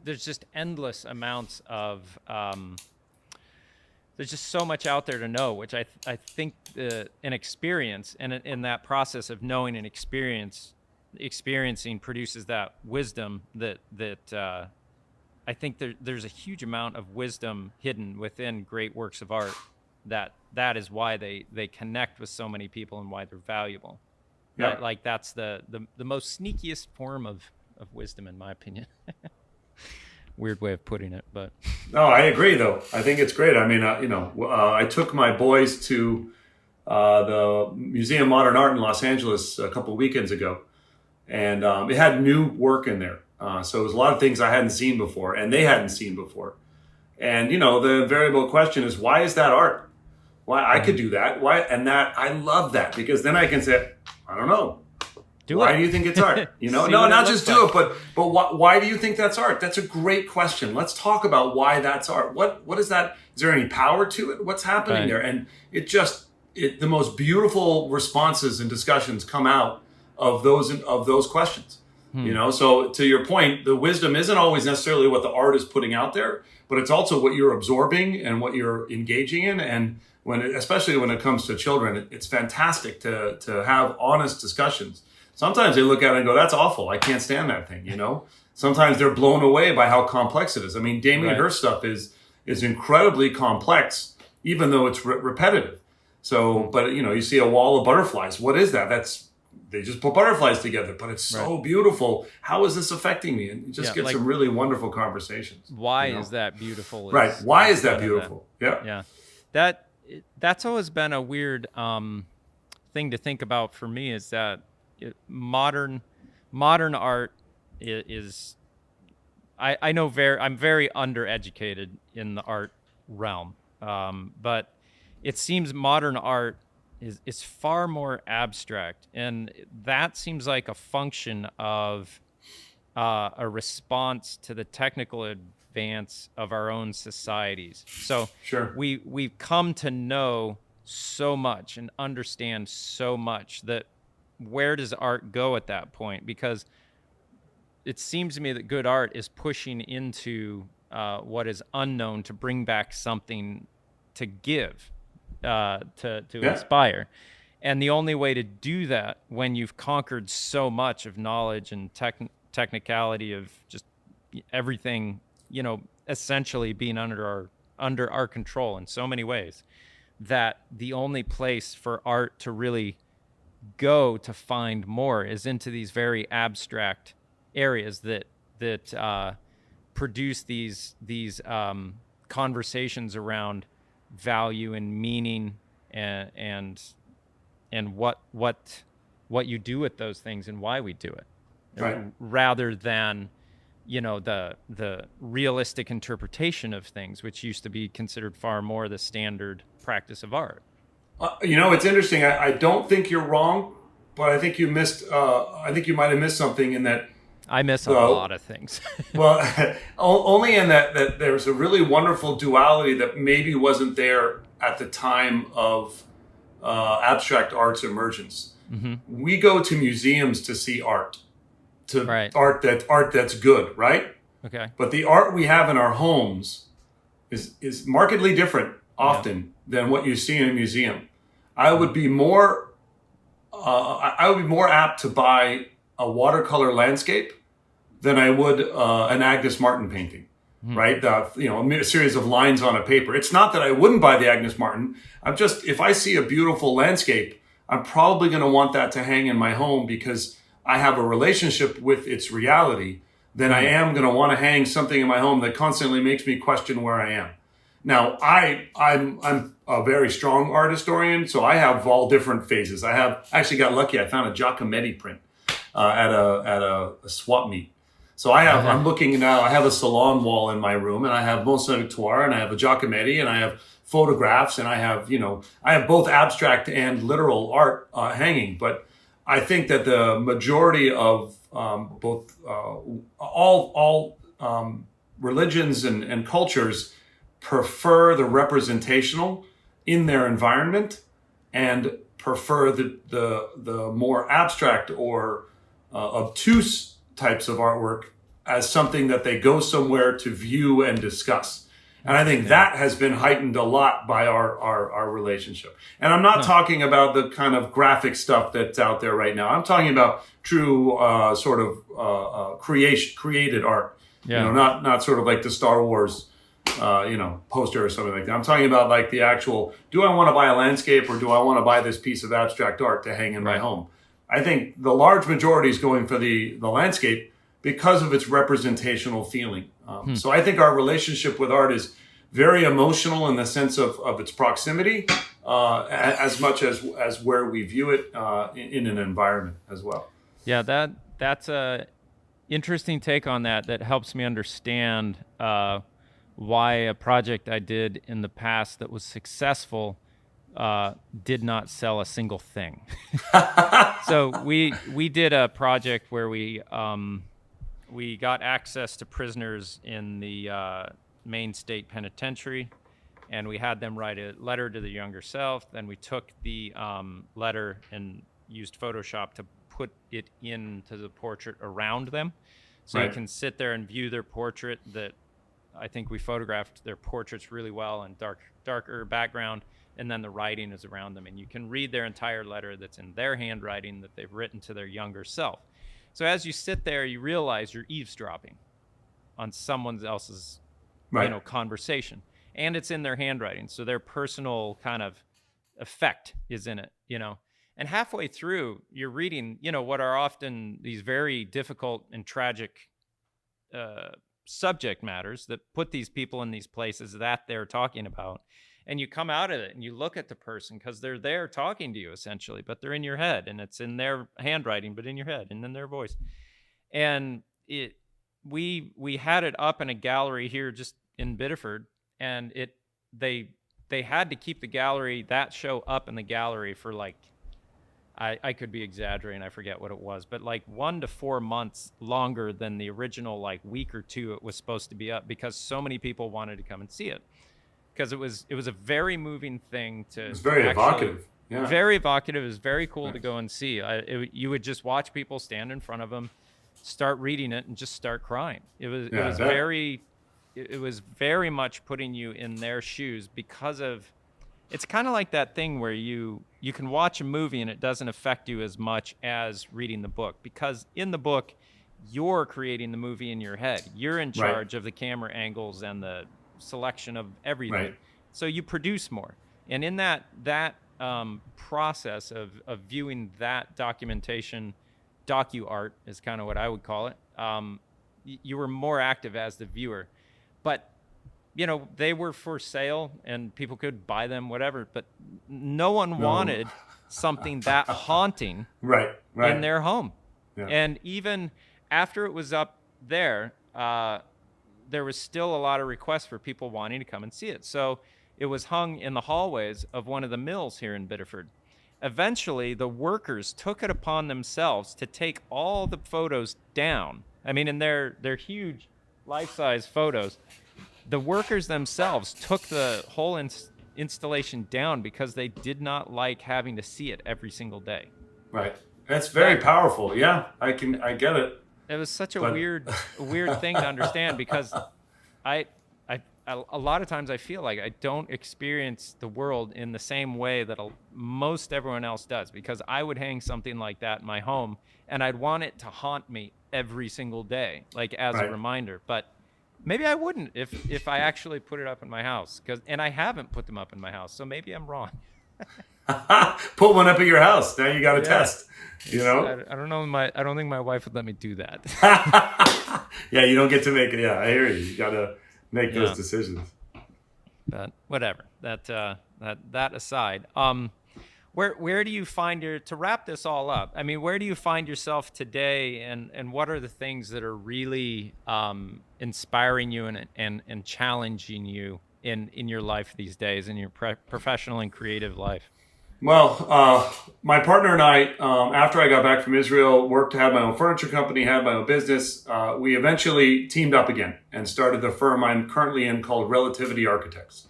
there's just endless amounts of, there's just so much out there to know, which I think an experience, and in that process of knowing an experience, experiencing produces that wisdom that I think there's a huge amount of wisdom hidden within great works of art that is why they connect with so many people and why they're valuable. Yeah. Like that's the most sneakiest form of wisdom, in my opinion. Weird way of putting it, but no, I agree though. I think it's great. I mean, I took my boys to the Museum of Modern Art in Los Angeles a couple of weekends ago, and it had new work in there. So it was a lot of things I hadn't seen before, and they hadn't seen before. And the variable question is, why is that art? Why I could do that? Why? And that I love that, because then I can say, I don't know. Why do you think it's art? No, not just do it, but why do you think that's art? That's a great question. Let's talk about why that's art. What is that? Is there any power to it? What's happening there? And the most beautiful responses and discussions come out of those questions. So to your point, the wisdom isn't always necessarily what the art is putting out there, but it's also what you're absorbing and what you're engaging in. And especially when it comes to children, it's fantastic to have honest discussions. Sometimes they look at it and go, that's awful. I can't stand that thing, Sometimes they're blown away by how complex it is. I mean, Damien Hirst stuff is incredibly complex, even though it's repetitive. So, but you see a wall of butterflies. What is that? They just put butterflies together, but it's so beautiful. How is this affecting me? And you just get some really wonderful conversations. Why is that beautiful? Right. Why is that beautiful? Yeah. That's always been a weird thing to think about for me, is that modern art is I know I'm very undereducated in the art realm, but it seems modern art is far more abstract, and that seems like a function of a response to the technical advance of our own societies. So we've come to know so much and understand so much that where does art go at that point? Because it seems to me that good art is pushing into what is unknown to bring back something to give, to inspire. And the only way to do that, when you've conquered so much of knowledge and technicality of just everything, essentially being under our control in so many ways, that the only place for art to really go to find more is into these very abstract areas that produce these conversations around value and meaning and what you do with those things and why we do it, rather than the realistic interpretation of things, which used to be considered far more the standard practice of art. It's interesting. I don't think you're wrong, but I think you missed. I think you might have missed something in that. I miss a lot of things. Well, only in that there's a really wonderful duality that maybe wasn't there at the time of abstract art's emergence. Mm-hmm. We go to museums to see art, art that's good, right? Okay. But the art we have in our homes is markedly different often than what you see in a museum. I would be more apt to buy a watercolor landscape than I would an Agnes Martin painting, right? A series of lines on a paper. It's not that I wouldn't buy the Agnes Martin. If I see a beautiful landscape, I'm probably going to want that to hang in my home because I have a relationship with its reality. Then I am going to want to hang something in my home that constantly makes me question where I am. Now, I'm a very strong art historian, so I have all different phases. I actually got lucky. I found a Giacometti print at a swap meet. So I'm looking now. I have a salon wall in my room, and I have Mont Saint-Victoire, and I have a Giacometti, and I have photographs, and I have both abstract and literal art hanging. But I think that the majority of both all religions and cultures prefer the representational in their environment and prefer the more abstract or obtuse types of artwork as something that they go somewhere to view and discuss. And I think that has been heightened a lot by our relationship. And I'm not talking about the kind of graphic stuff that's out there right now. I'm talking about true created art. Yeah. Not sort of like the Star Wars poster or something like that. I'm talking about like the actual, do I want to buy a landscape or do I want to buy this piece of abstract art to hang in my home? I think the large majority is going for the landscape because of its representational feeling. So I think our relationship with art is very emotional in the sense of its proximity, as much as where we view it in an environment as well. Yeah, that's a interesting take on that helps me understand why a project I did in the past that was successful did not sell a single thing. So we did a project where we got access to prisoners in the Maine State Penitentiary, and we had them write a letter to their younger self. Then we took the letter and used Photoshop to put it into the portrait around them. So you can sit there and view their portrait. That I think we photographed their portraits really well in darker background, and then the writing is around them. And you can read their entire letter that's in their handwriting that they've written to their younger self. So as you sit there, you realize you're eavesdropping on someone else's conversation. And it's in their handwriting. So their personal kind of effect is in it, And halfway through, you're reading, what are often these very difficult and tragic subject matters that put these people in these places that they're talking about. And you come out of it and you look at the person because they're there talking to you essentially, but they're in your head and it's in their handwriting, but in your head and in their voice. And we had it up in a gallery here just in Biddeford, and they had to keep that show up in the gallery for like, I could be exaggerating, I forget what it was, but like 1 to 4 months longer than the original like week or two it was supposed to be up, because so many people wanted to come and see it. Because it was a very moving thing to. It was very evocative. Yeah. Very evocative. It was very cool to go and see. You would just watch people stand in front of them, start reading it, and just start crying. It was very much putting you in their shoes because of. It's kind of like that thing where you can watch a movie and it doesn't affect you as much as reading the book, because in the book, you're creating the movie in your head. You're in charge of the camera angles and the selection of everything, so you produce more. And in that process of viewing that documentation, docu-art is kind of what I would call it, you were more active as the viewer. But they were for sale and people could buy them, whatever, but no one wanted something that haunting in their home. And even after it was up there, there was still a lot of requests for people wanting to come and see it. So it was hung in the hallways of one of the mills here in Biddeford. Eventually, the workers took it upon themselves to take all the photos down. I mean, in their huge life-size photos, the workers themselves took the whole installation down because they did not like having to see it every single day. Right. That's very powerful. Yeah, I get it. It was such a weird thing to understand, because a lot of times I feel like I don't experience the world in the same way that most everyone else does, because I would hang something like that in my home and I'd want it to haunt me every single day, like as a reminder. But maybe I wouldn't if I actually put it up in my house, and I haven't put them up in my house, so maybe I'm wrong. Put one up at your house. Now you got to test. I don't know. I don't think my wife would let me do that. Yeah, you don't get to make it. Yeah, I hear you. You got to make those decisions. But whatever. That aside, where do you find to wrap this all up? I mean, where do you find yourself today, and what are the things that are really inspiring you and challenging you in your life these days, in your professional and creative life? Well, my partner and I, after I got back from Israel, had my own furniture company, had my own business. We eventually teamed up again and started the firm I'm currently in called Relativity Architects.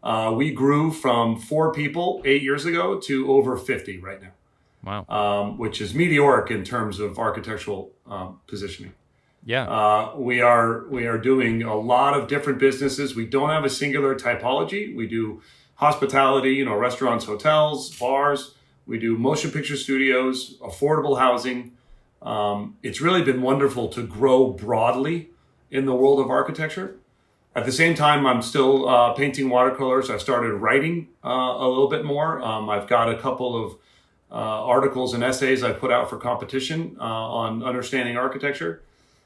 We grew from 4 people 8 years ago to over 50 right now. Wow. Which is meteoric in terms of architectural positioning. We are doing a lot of different businesses. We don't have a singular typology. We do hospitality, restaurants, hotels, bars. We do motion picture studios, affordable housing. It's really been wonderful to grow broadly in the world of architecture. At the same time, I'm still painting watercolors. I started writing a little bit more. I've got a couple of articles and essays I put out for competition on understanding architecture.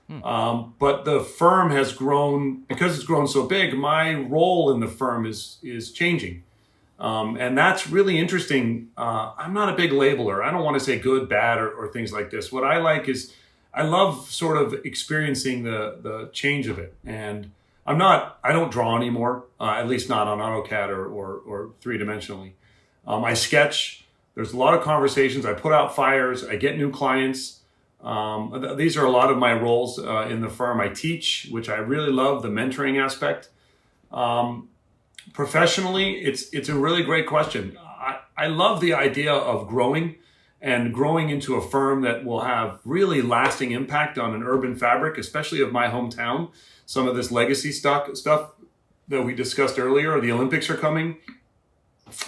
But the firm has grown, because it's grown so big, my role in the firm is changing. And that's really interesting. I'm not a big labeler. I don't want to say good, bad, or things like this. What I like is I love sort of experiencing the change of it. And I don't draw anymore, at least not on AutoCAD or three-dimensionally. I sketch. There's a lot of conversations. I put out fires. I get new clients. These are a lot of my roles in the firm. I teach, which I really love, the mentoring aspect. Professionally, it's a really great question. I love the idea of growing into a firm that will have really lasting impact on an urban fabric, especially of my hometown. Some of this legacy stuff that we discussed earlier, the Olympics are coming.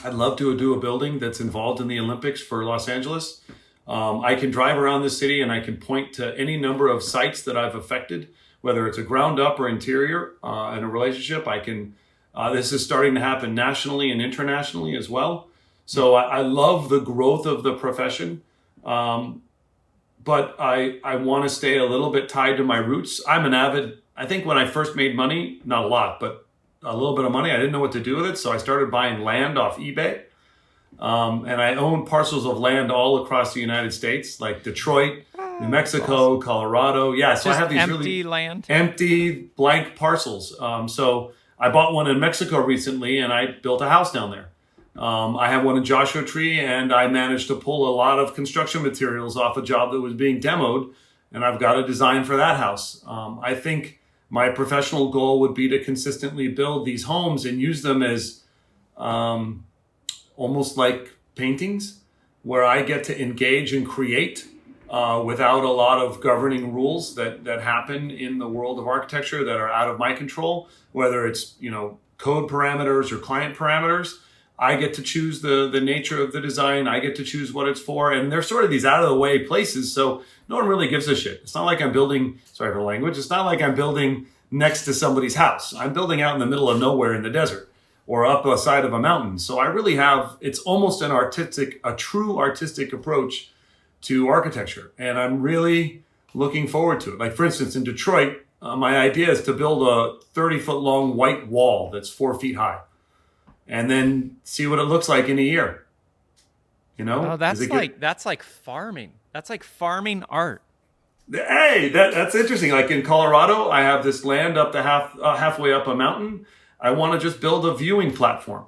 I'd love to do a building that's involved in the Olympics for Los Angeles. I can drive around the city and I can point to any number of sites that I've affected, whether it's a ground up or interior in a relationship. This is starting to happen nationally and internationally as well. So I love the growth of the profession. But I want to stay a little bit tied to my roots. I think when I first made money, not a lot, but a little bit of money, I didn't know what to do with it. So I started buying land off eBay. And I own parcels of land all across the United States, like Detroit, New Mexico, awesome. Colorado. Yeah, so I have these empty blank parcels. So I bought one in Mexico recently and I built a house down there. I have one in Joshua Tree, and I managed to pull a lot of construction materials off a job that was being demoed, and I've got a design for that house. I think my professional goal would be to consistently build these homes and use them as almost like paintings, where I get to engage and create without a lot of governing rules that happen in the world of architecture that are out of my control, whether it's code parameters or client parameters. I get to choose the nature of the design. I get to choose what it's for. And they're sort of these out of the way places. So no one really gives a shit. It's not like I'm building, sorry for language, it's not like I'm building next to somebody's house. I'm building out in the middle of nowhere in the desert or up the side of a mountain. So I really it's almost a true artistic approach to architecture. And I'm really looking forward to it. Like for instance, in Detroit, my idea is to build a 30-foot long white wall that's 4 feet high. And then see what it looks like in a year. Oh, that's like farming. That's like farming art. Hey, that's interesting. Like in Colorado, I have this land up to halfway up a mountain. I want to just build a viewing platform,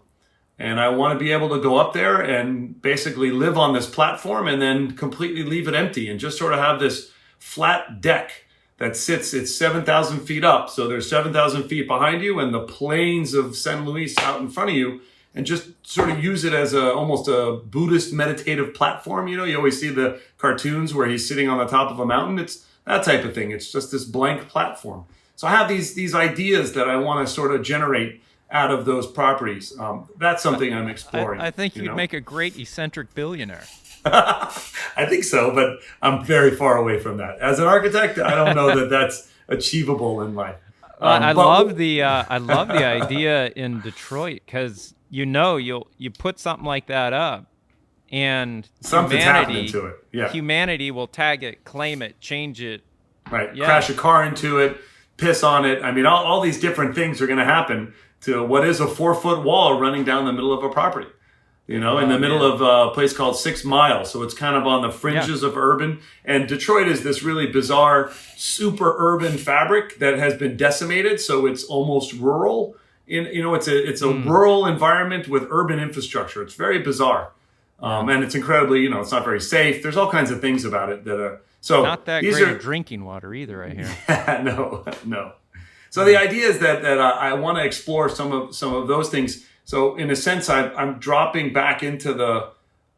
and I want to be able to go up there and basically live on this platform, and then completely leave it empty, and just sort of have this flat deck that sits, it's 7,000 feet up. So there's 7,000 feet behind you and the plains of San Luis out in front of you, and just sort of use it as almost a Buddhist meditative platform. You always see the cartoons where he's sitting on the top of a mountain. It's that type of thing. It's just this blank platform. So I have these ideas that I want to sort of generate out of those properties. That's something I'm exploring. I think you'd make a great eccentric billionaire. I think so, but I'm very far away from that. As an architect, I don't know that that's achievable in life. I love the idea in Detroit, because you put something like that up, and something's happening to it. Yeah, humanity will tag it, claim it, change it. Right, yeah. Crash a car into it, piss on it. I mean, all these different things are going to happen to what is a 4-foot wall running down the middle of a property. In the middle of a place called 6 Mile. So it's kind of on the fringes of urban. And Detroit is this really bizarre, super urban fabric that has been decimated. So it's almost rural. It's a rural environment with urban infrastructure. It's very bizarre. And it's incredibly, it's not very safe. There's all kinds of things about it that are... So not that great at drinking water either, I hear. No. So the idea is that I want to explore some of those things. So in a sense, I'm dropping back into the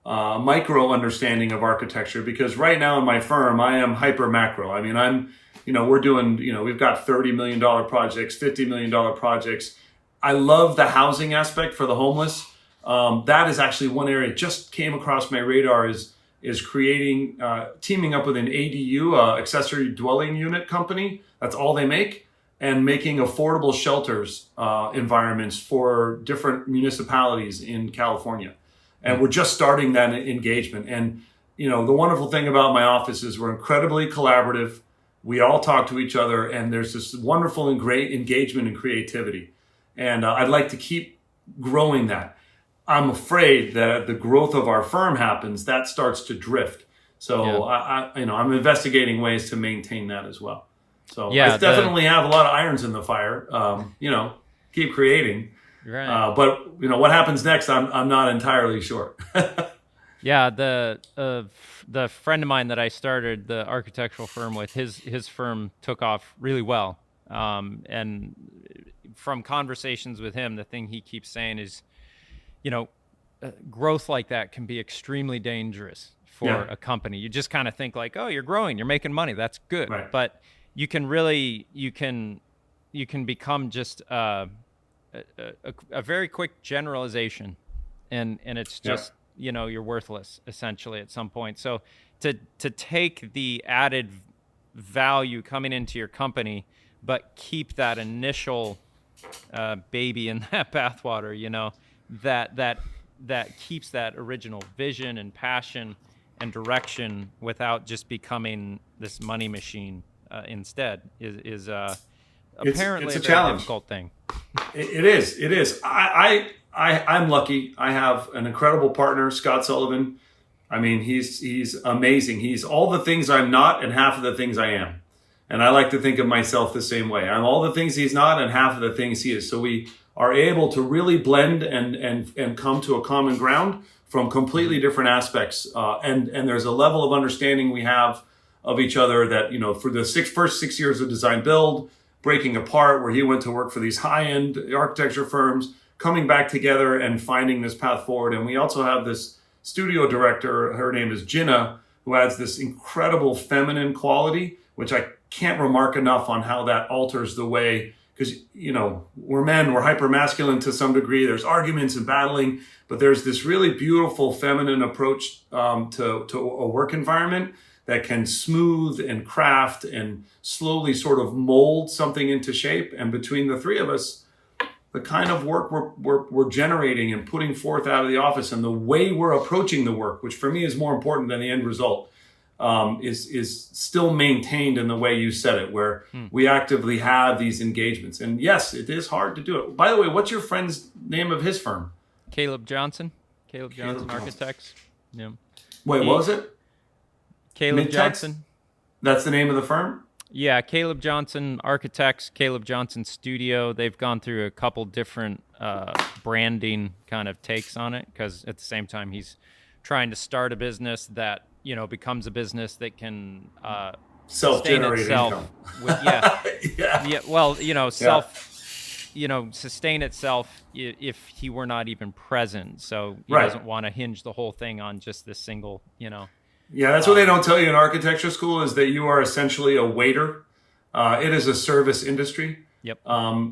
micro understanding of architecture, because right now in my firm, I am hyper macro. I mean, we're doing, we've got $30 million projects, $50 million projects. I love the housing aspect for the homeless. That is actually one area just came across my radar is creating, teaming up with an ADU, accessory dwelling unit company. That's all they make, and making affordable shelters environments for different municipalities in California. And we're just starting that engagement. And, the wonderful thing about my office is we're incredibly collaborative. We all talk to each other, and there's this wonderful and great engagement and creativity. And I'd like to keep growing that. I'm afraid that the growth of our firm happens, that starts to drift. So I'm investigating ways to maintain that as well. So I definitely have a lot of irons in the fire. Keep creating. Right. But what happens next, I'm not entirely sure. Yeah, the friend of mine that I started the architectural firm with, his firm took off really well. And from conversations with him, the thing he keeps saying is, growth like that can be extremely dangerous for a company. You just kind of think like, oh, you're growing, you're making money, that's good. Right. But you can become just a very quick generalization, and it's just you're worthless essentially at some point. So to take the added value coming into your company, but keep that initial baby in that bathwater, that keeps that original vision and passion and direction without just becoming this money machine instead is apparently it's a very challenge. difficult thing. It is. I'm lucky. I have an incredible partner, Scott Sullivan. I mean, he's amazing. He's all the things I'm not and half of the things I am. And I like to think of myself the same way. I'm all the things he's not and half of the things he is. So we are able to really blend and come to a common ground from completely different aspects. And there's a level of understanding we have of each other that, for the first 6 years of design build, breaking apart, where he went to work for these high-end architecture firms, coming back together and finding this path forward. And we also have this studio director, her name is Jinnah, who adds this incredible feminine quality, which I can't remark enough on how that alters the way, because, we're men, we're hyper masculine to some degree. There's arguments and battling, but there's this really beautiful feminine approach to a work environment that can smooth and craft and slowly sort of mold something into shape. And between the three of us, the kind of work we're generating and putting forth out of the office and the way we're approaching the work, which for me is more important than the end result, is still maintained in the way you said it, where we actively have these engagements. And yes, it is hard to do it. By the way, what's your friend's name of his firm? Caleb Johnson Architects. Yeah. Wait, what was it? Caleb Mid-text? Johnson. That's the name of the firm? Yeah, Caleb Johnson Architects, Caleb Johnson Studio. They've gone through a couple different branding kind of takes on it, because at the same time he's trying to start a business that becomes a business that can self-generate income. Sustain itself if he were not even present. So he Right. doesn't want to hinge the whole thing on just this single, Yeah, that's what they don't tell you in architecture school, is that you are essentially a waiter. It is a service industry. Yep.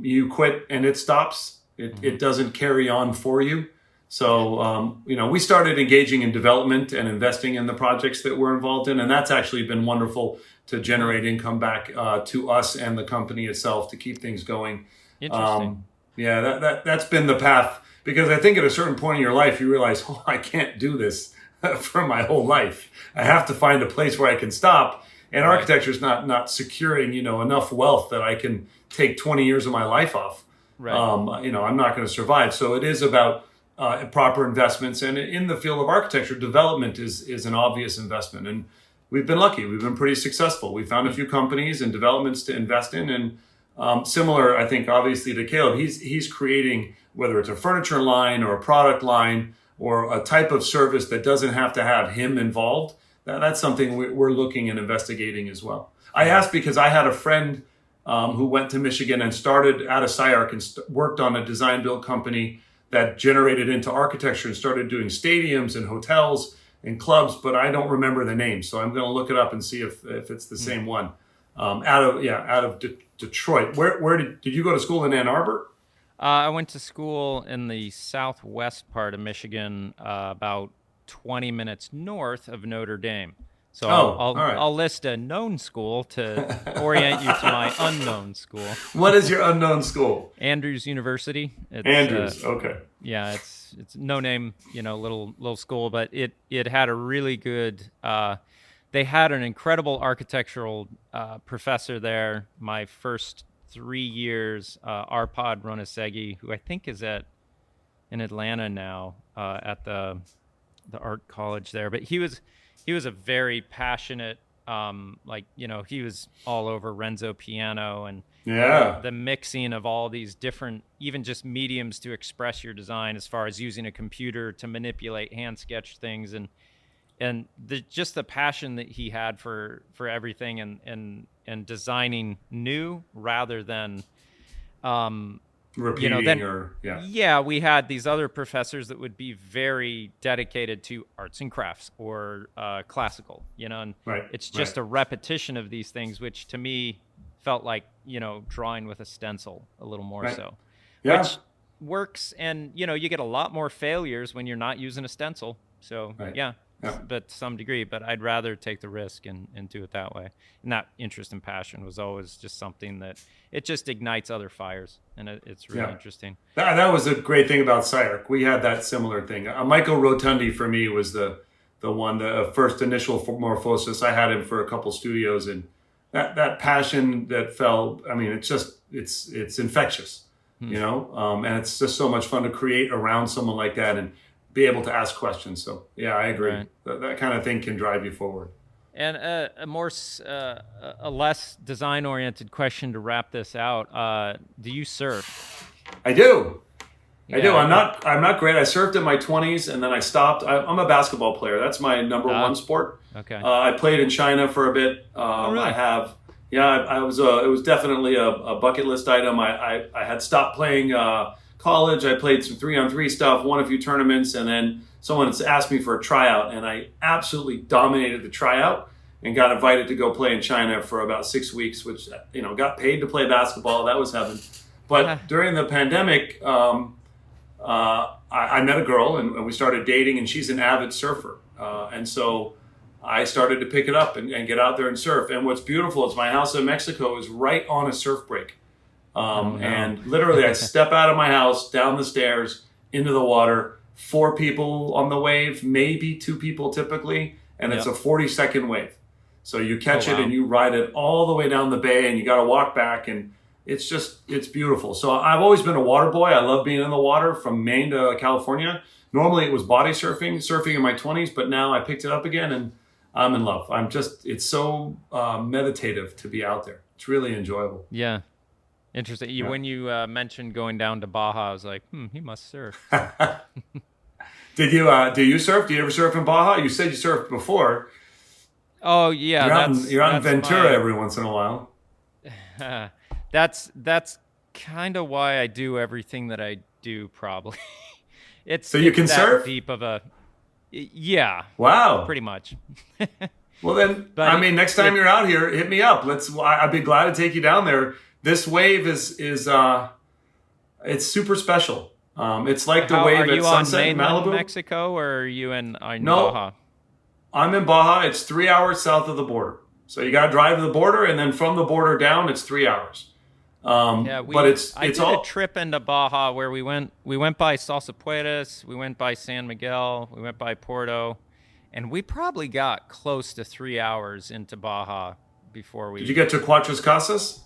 You quit and it stops. It doesn't carry on for you. So, we started engaging in development and investing in the projects that we're involved in. And that's actually been wonderful to generate income back to us and the company itself to keep things going. Interesting. That's been the path, because I think at a certain point in your life, you realize, I can't do this for my whole life. I have to find a place where I can stop. And architecture is not securing, enough wealth that I can take 20 years of my life off. Right. I'm not going to survive. So it is about proper investments. And in the field of architecture, development is an obvious investment. And we've been lucky. We've been pretty successful. We found a few companies and developments to invest in. And similar, I think, obviously to Caleb, he's creating, whether it's a furniture line or a product line or a type of service that doesn't have to have him involved. That's something we're looking and investigating as well. I asked because I had a friend who went to Michigan and started at SCI-Arc and worked on a design build company that generated into architecture and started doing stadiums and hotels and clubs, but I don't remember the name. So I'm going to look it up and see if it's the same one. Out of Detroit. Where did you go to school in Ann Arbor? I went to school in the southwest part of Michigan, about 20 minutes north of Notre Dame. So I'll list a known school to orient you to my unknown school. What is your unknown school? Andrews University. Andrews, okay. Yeah, it's no name, little school, but it had a really good. They had an incredible architectural professor there. My first 3 years, Arpad Ronasegi, who I think is in Atlanta now at the art college there, but he was a very passionate, he was all over Renzo piano and the mixing of all these different, even just mediums to express your design, as far as using a computer to manipulate hand sketch things, and just the passion that he had for everything and designing new rather than repeating we had these other professors that would be very dedicated to arts and crafts or classical, and it's just a repetition of these things, which to me felt like drawing with a stencil a little more so, which works, and you get a lot more failures when you're not using a stencil, so but to some degree, but I'd rather take the risk and do it that way. And that interest and passion was always just something that it just ignites other fires, and it's really interesting. That was a great thing about SCI-Arc. We had that similar thing. Michael Rotundi for me was the one, the first initial morphosis. I had him for a couple studios, and that passion that fell. I mean, it's infectious, and it's just so much fun to create around someone like that and be able to ask questions. So I agree. Right. That kind of thing can drive you forward. And a less design-oriented question to wrap this out. Do you surf? I do. I do. I'm not great. I surfed in my 20s and then I stopped. I'm a basketball player. That's my number one sport. Okay. I played in China for a bit. Really? I have. Yeah, I was. It was definitely a bucket list item. I had stopped playing college. I played some 3-on-3 stuff, won a few tournaments, and then someone asked me for a tryout, and I absolutely dominated the tryout and got invited to go play in China for about 6 weeks, which, got paid to play basketball. That was heaven. But during the pandemic, I met a girl and we started dating, and she's an avid surfer. And so I started to pick it up and get out there and surf. And what's beautiful is my house in Mexico is right on a surf break. And literally I step out of my house, down the stairs, into the water, 4 people on the wave, maybe 2 people typically, and it's a 40-second wave. So you catch it and you ride it all the way down the bay, and you got to walk back, and it's beautiful. So I've always been a water boy. I love being in the water from Maine to California. Normally it was body surfing in my 20s, but now I picked it up again and I'm in love. It's so meditative to be out there. It's really enjoyable. Yeah. Interesting. When you mentioned going down to Baja, I was like, he must surf. Do you surf? Do you ever surf in Baja? You said you surfed before. Oh yeah, you're out in Ventura every once in a while. That's kind of why I do everything that I do. Probably. So you can surf? Deep of a. Yeah. Wow. Pretty much. Well then, next time you're out here, hit me up. I'd be glad to take you down there. This wave is it's super special. It's like the wave at Sunset in Malibu. Mexico, or are you in Baja? I'm in Baja. It's 3 hours south of the border. So you got to drive to the border, and then from the border down, it's 3 hours. I did a trip into Baja where we went by Salsa Puertas, we went by San Miguel, we went by Porto, and we probably got close to 3 hours into Baja before we. Did you get to Cuatro Casas?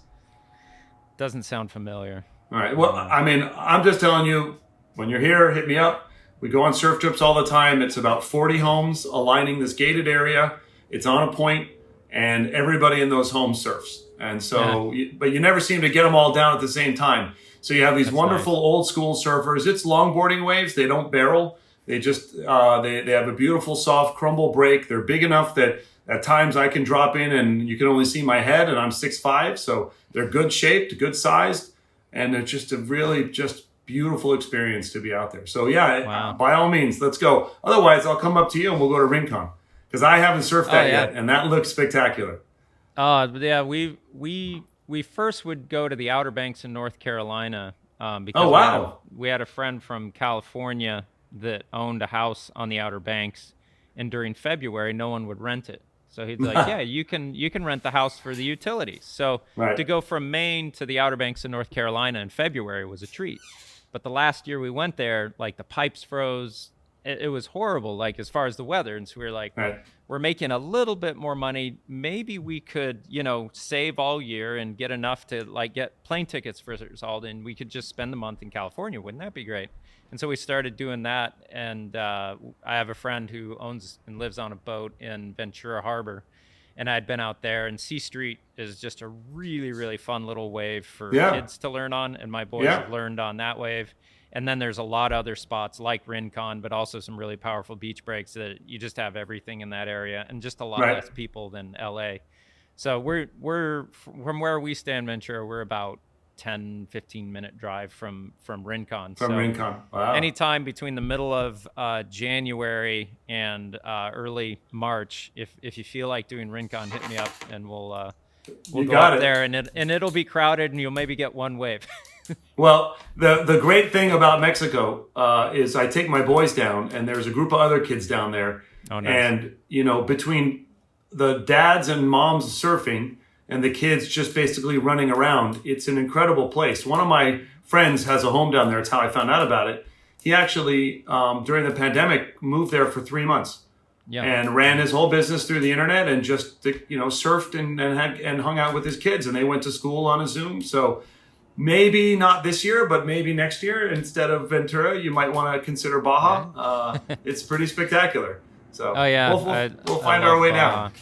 Doesn't sound familiar. All right. Well, I'm just telling you, when you're here, hit me up. We go on surf trips all the time. It's about 40 homes aligning this gated area. It's on a point, and everybody in those homes surfs. And so, but you never seem to get them all down at the same time. So you have these wonderful old school surfers. It's longboarding waves. They don't barrel. They just, they have a beautiful soft crumble break. They're big enough that at times I can drop in and you can only see my head, and I'm 6'5". So they're good shaped, good sized. And they're just a really just beautiful experience to be out there. So yeah, wow. By all means, let's go. Otherwise, I'll come up to you and we'll go to Rincon because I haven't surfed that yet, and that looks spectacular. Yeah, we first would go to the Outer Banks in North Carolina because we had a friend from California that owned a house on the Outer Banks, and during February, no one would rent it. So he'd be like, yeah, you can rent the house for the utilities. So to go from Maine to the Outer Banks in North Carolina in February was a treat. But the last year we went there, like the pipes froze. It was horrible, like as far as the weather. And so we were like, we're making a little bit more money. Maybe we could, save all year and get enough to like get plane tickets for us all. And we could just spend the month in California. Wouldn't that be great? And so we started doing that. And I have a friend who owns and lives on a boat in Ventura Harbor. And I'd been out there, and C Street is just a really, really fun little wave for kids to learn on. And my boys have learned on that wave. And then there's a lot of other spots like Rincon, but also some really powerful beach breaks that you just have everything in that area, and just a lot less people than LA. So we're from where we stand, Ventura, we're about 10-15 minute drive from Rincon. Rincon. Wow. Anytime between the middle of January and early March, if you feel like doing Rincon, hit me up and we'll go up there, and it'll be crowded, and you'll maybe get one wave. Well, the great thing about Mexico is I take my boys down, and there's a group of other kids down there. Oh, nice. And between the dads and moms surfing and the kids just basically running around, it's an incredible place. One of my friends has a home down there. It's how I found out about it. He actually, during the pandemic, moved there for 3 months and ran his whole business through the internet and just, surfed and hung out with his kids. And they went to school on a Zoom. So maybe not this year, but maybe next year, instead of Ventura, you might want to consider Baja. It's pretty spectacular. So we'll find our way down.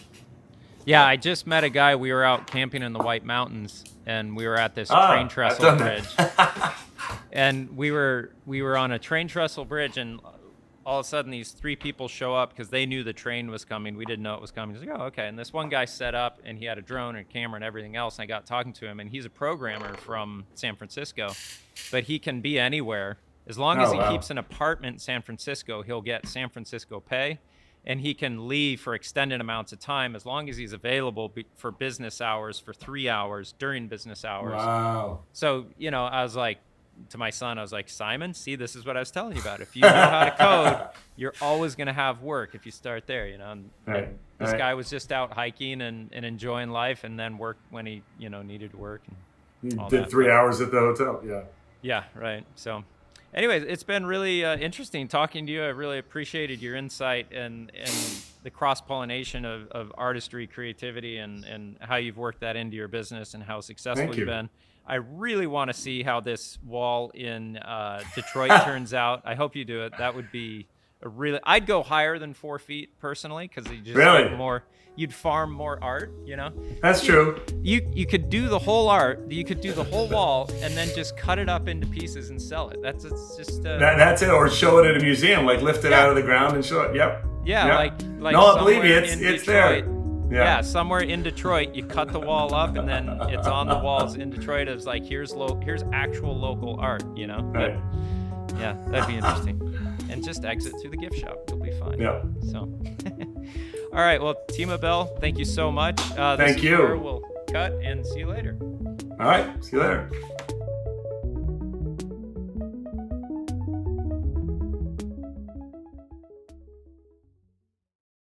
Yeah, I just met a guy. We were out camping in the White Mountains, and we were at this train trestle bridge. And we were on a train trestle bridge, and all of a sudden these 3 people show up because they knew the train was coming. We didn't know it was coming. He's like, oh, okay. And this one guy set up, and he had a drone and a camera and everything else. And I got talking to him, and he's a programmer from San Francisco, but he can be anywhere. As long as he keeps an apartment in San Francisco, he'll get San Francisco pay. And he can leave for extended amounts of time as long as he's available for business hours for 3 hours during business hours. Wow. So, I was like, to my son, I was like, Simon, see, this is what I was telling you about. If you know how to code, you're always going to have work if you start there, And this guy was just out hiking and enjoying life, and then worked when he, needed to work. And he did 3 hours at the hotel. Yeah. Yeah, right. So anyways, it's been really interesting talking to you. I really appreciated your insight and the cross-pollination of artistry, creativity, and how you've worked that into your business and how successful you've been. I really want to see how this wall in Detroit turns out. I hope you do it. That would be I'd go higher than 4 feet personally, because you just get more. You'd farm more art, That's true. You could do the whole art. You could do the whole wall and then just cut it up into pieces and sell it. That's it. Or show it at a museum, like lift it out of the ground and show it. Yep. Yeah, yep. like no, believe me, it's there. Yeah, somewhere in Detroit, you cut the wall up, and then it's on the walls in Detroit. It's like here's actual local art, Right. But, yeah, that'd be interesting. And just exit through the gift shop. You'll be fine. Yeah. So, all right. Well, Tima Bell, thank you so much. Thank you. We'll cut and see you later. All right. See you later.